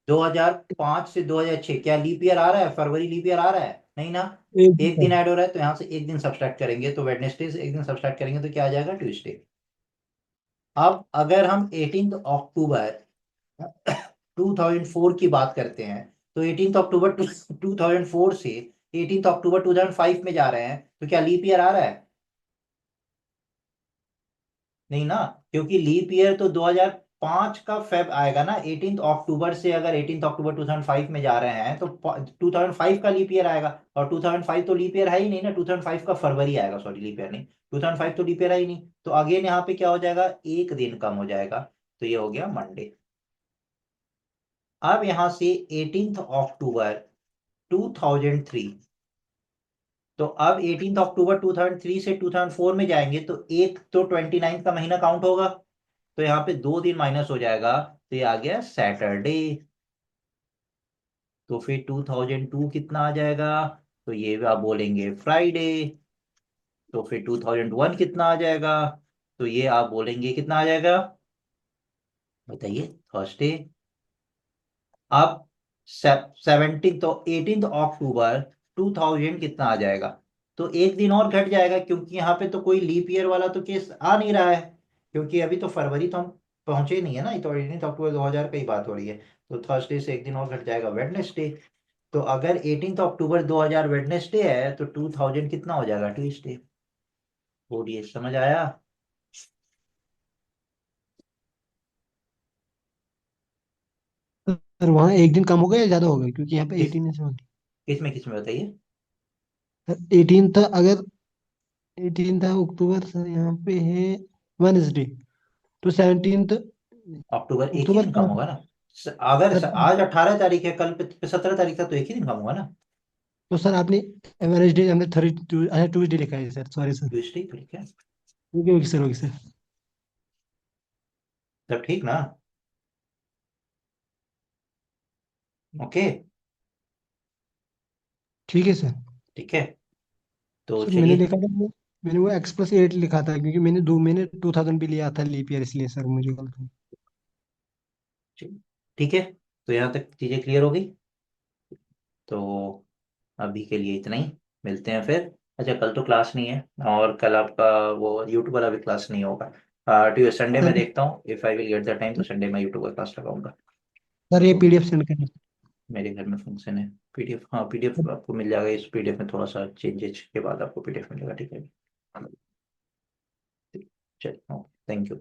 2005 से 2006 क्या लीप ईयर आ रहा है? फरवरी लीप ईयर आ रहा है? नहीं ना। एक दिन एक दिन सर। ऐड हो रहा है, तो यहाँ से एक दिन सब्सट्रैक्ट करेंगे, तो वेडनेसडे से एक दिन सब्सट्रैक्ट करेंगे तो क्या आ जाएगा? ट्यूसडे। अब अगर हम 18 अक्टूबर 2004 की बात करते हैं, तो 18 अक्टूबर 2004 से 18 अक्टूबर 2005 में जा रहे हैं, तो क्या लीप ईयर आ रहा है? नहीं ना, क्योंकि लीप ईयर तो 2005 का फेब आएगा ना। 18 अक्टूबर से अगर 18 अक्टूबर 2005 में जा रहे हैं, तो 2005 का लीप ईयर आएगा, और 2005 तो लीप ईयर है ही नहीं ना। 2005 का फरवरी आएगा, सॉरी लीप ईयर नहीं, 2005 तो लीप ईयर है ही नहीं। तो अगेन यहाँ पे क्या हो जाएगा? एक दिन कम हो जाएगा, तो ये हो गया मंडे। अब यहां से 18 अक्टूबर 2003, तो अब 18 अक्टूबर 2003 से 2004 में जाएंगे, तो एक तो 29 का महीना काउंट होगा, तो यहाँ पे 2 दिन माइनस हो जाएगा, तो ये आ गया सैटरडे। तो फिर 2002 कितना आ जाएगा? तो ये आप बोलेंगे फ्राइडे। तो फिर 2001 कितना आ जाएगा? तो ये आप बोलेंगे कितना आ जाएगा? बताइए, थर्सडे। अब 17 तो 18 अक्टूबर 2000 कितना आ जाएगा? तो एक दिन और घट जाएगा, क्योंकि यहाँ पे तो कोई लीप ईयर वाला तो केस आ नहीं रहा है, क्योंकि अभी तो फरवरी तो हम पहुंचे ही नहीं है ना। ये तो 18 अक्टूबर 2000 का ही बात हो रही है, तो थर्सडे से एक दिन और घट जाएगा, वेडनेसडे। तो अगर 18 अक्टूबर 2000 वेडनेसडे है, तो 2000 कितना हो जाएगा? ट्यूसडे। बोलिए, समझ आया? सर वहाँ एक दिन कम हो गया या ज्यादा हो गया, क्योंकि यहाँ पे किस 18 है। किस में बताइए। सर 18 था, अगर 18 था अक्टूबर सर, यहाँ पे है वेडनेसडे, तो 17 अक्टूबर एक ही अक्टूबर दिन कम कहाँ होगा ना। अगर सर? आज 18 तारीख है, कल पे 17 तारीख था, तो एक ही दिन कम होगा ना। तो सर आपने वेडनेसडे हमने थर्टी अच्छा ट्यूसडे लिखा है सर, सॉरी सर। ट्यूसडे तो लिखा है। Okay okay sir, okay sir. सब ठीक ना? ओके। ठीक है सर। ठीक है, तो सर मैंने चलिए। देखा था मैंने वो X+8 लिखा था, क्योंकि मैंने 2000 भी लिया था लीप ईयर, इसलिए सर मुझे गलत हुई। चलिए, ठीक है, तो यहाँ तक चीजें क्लियर हो गई। तो अभी के लिए इतना ही, मिलते हैं फिर। अच्छा, कल तो क्लास नहीं है, और कल आपका वो यूट्यूब वाला भी क्लास नहीं होगा। ट्यूसडे संडे में सर देखता हूँ, if I will get the time, तो संडे में यूट्यूब का क्लास लगाऊंगा। सर ये तो PDF सेंड करना। मेरे घर में फंक्शन है। पीडीएफ, हाँ पीडीएफ आपको मिल जाएगा। इस पीडीएफ में थोड़ा सा चेंजेस के बाद आपको पीडीएफ मिलेगा, ठीक है? चलिए, ओके, थैंक यू।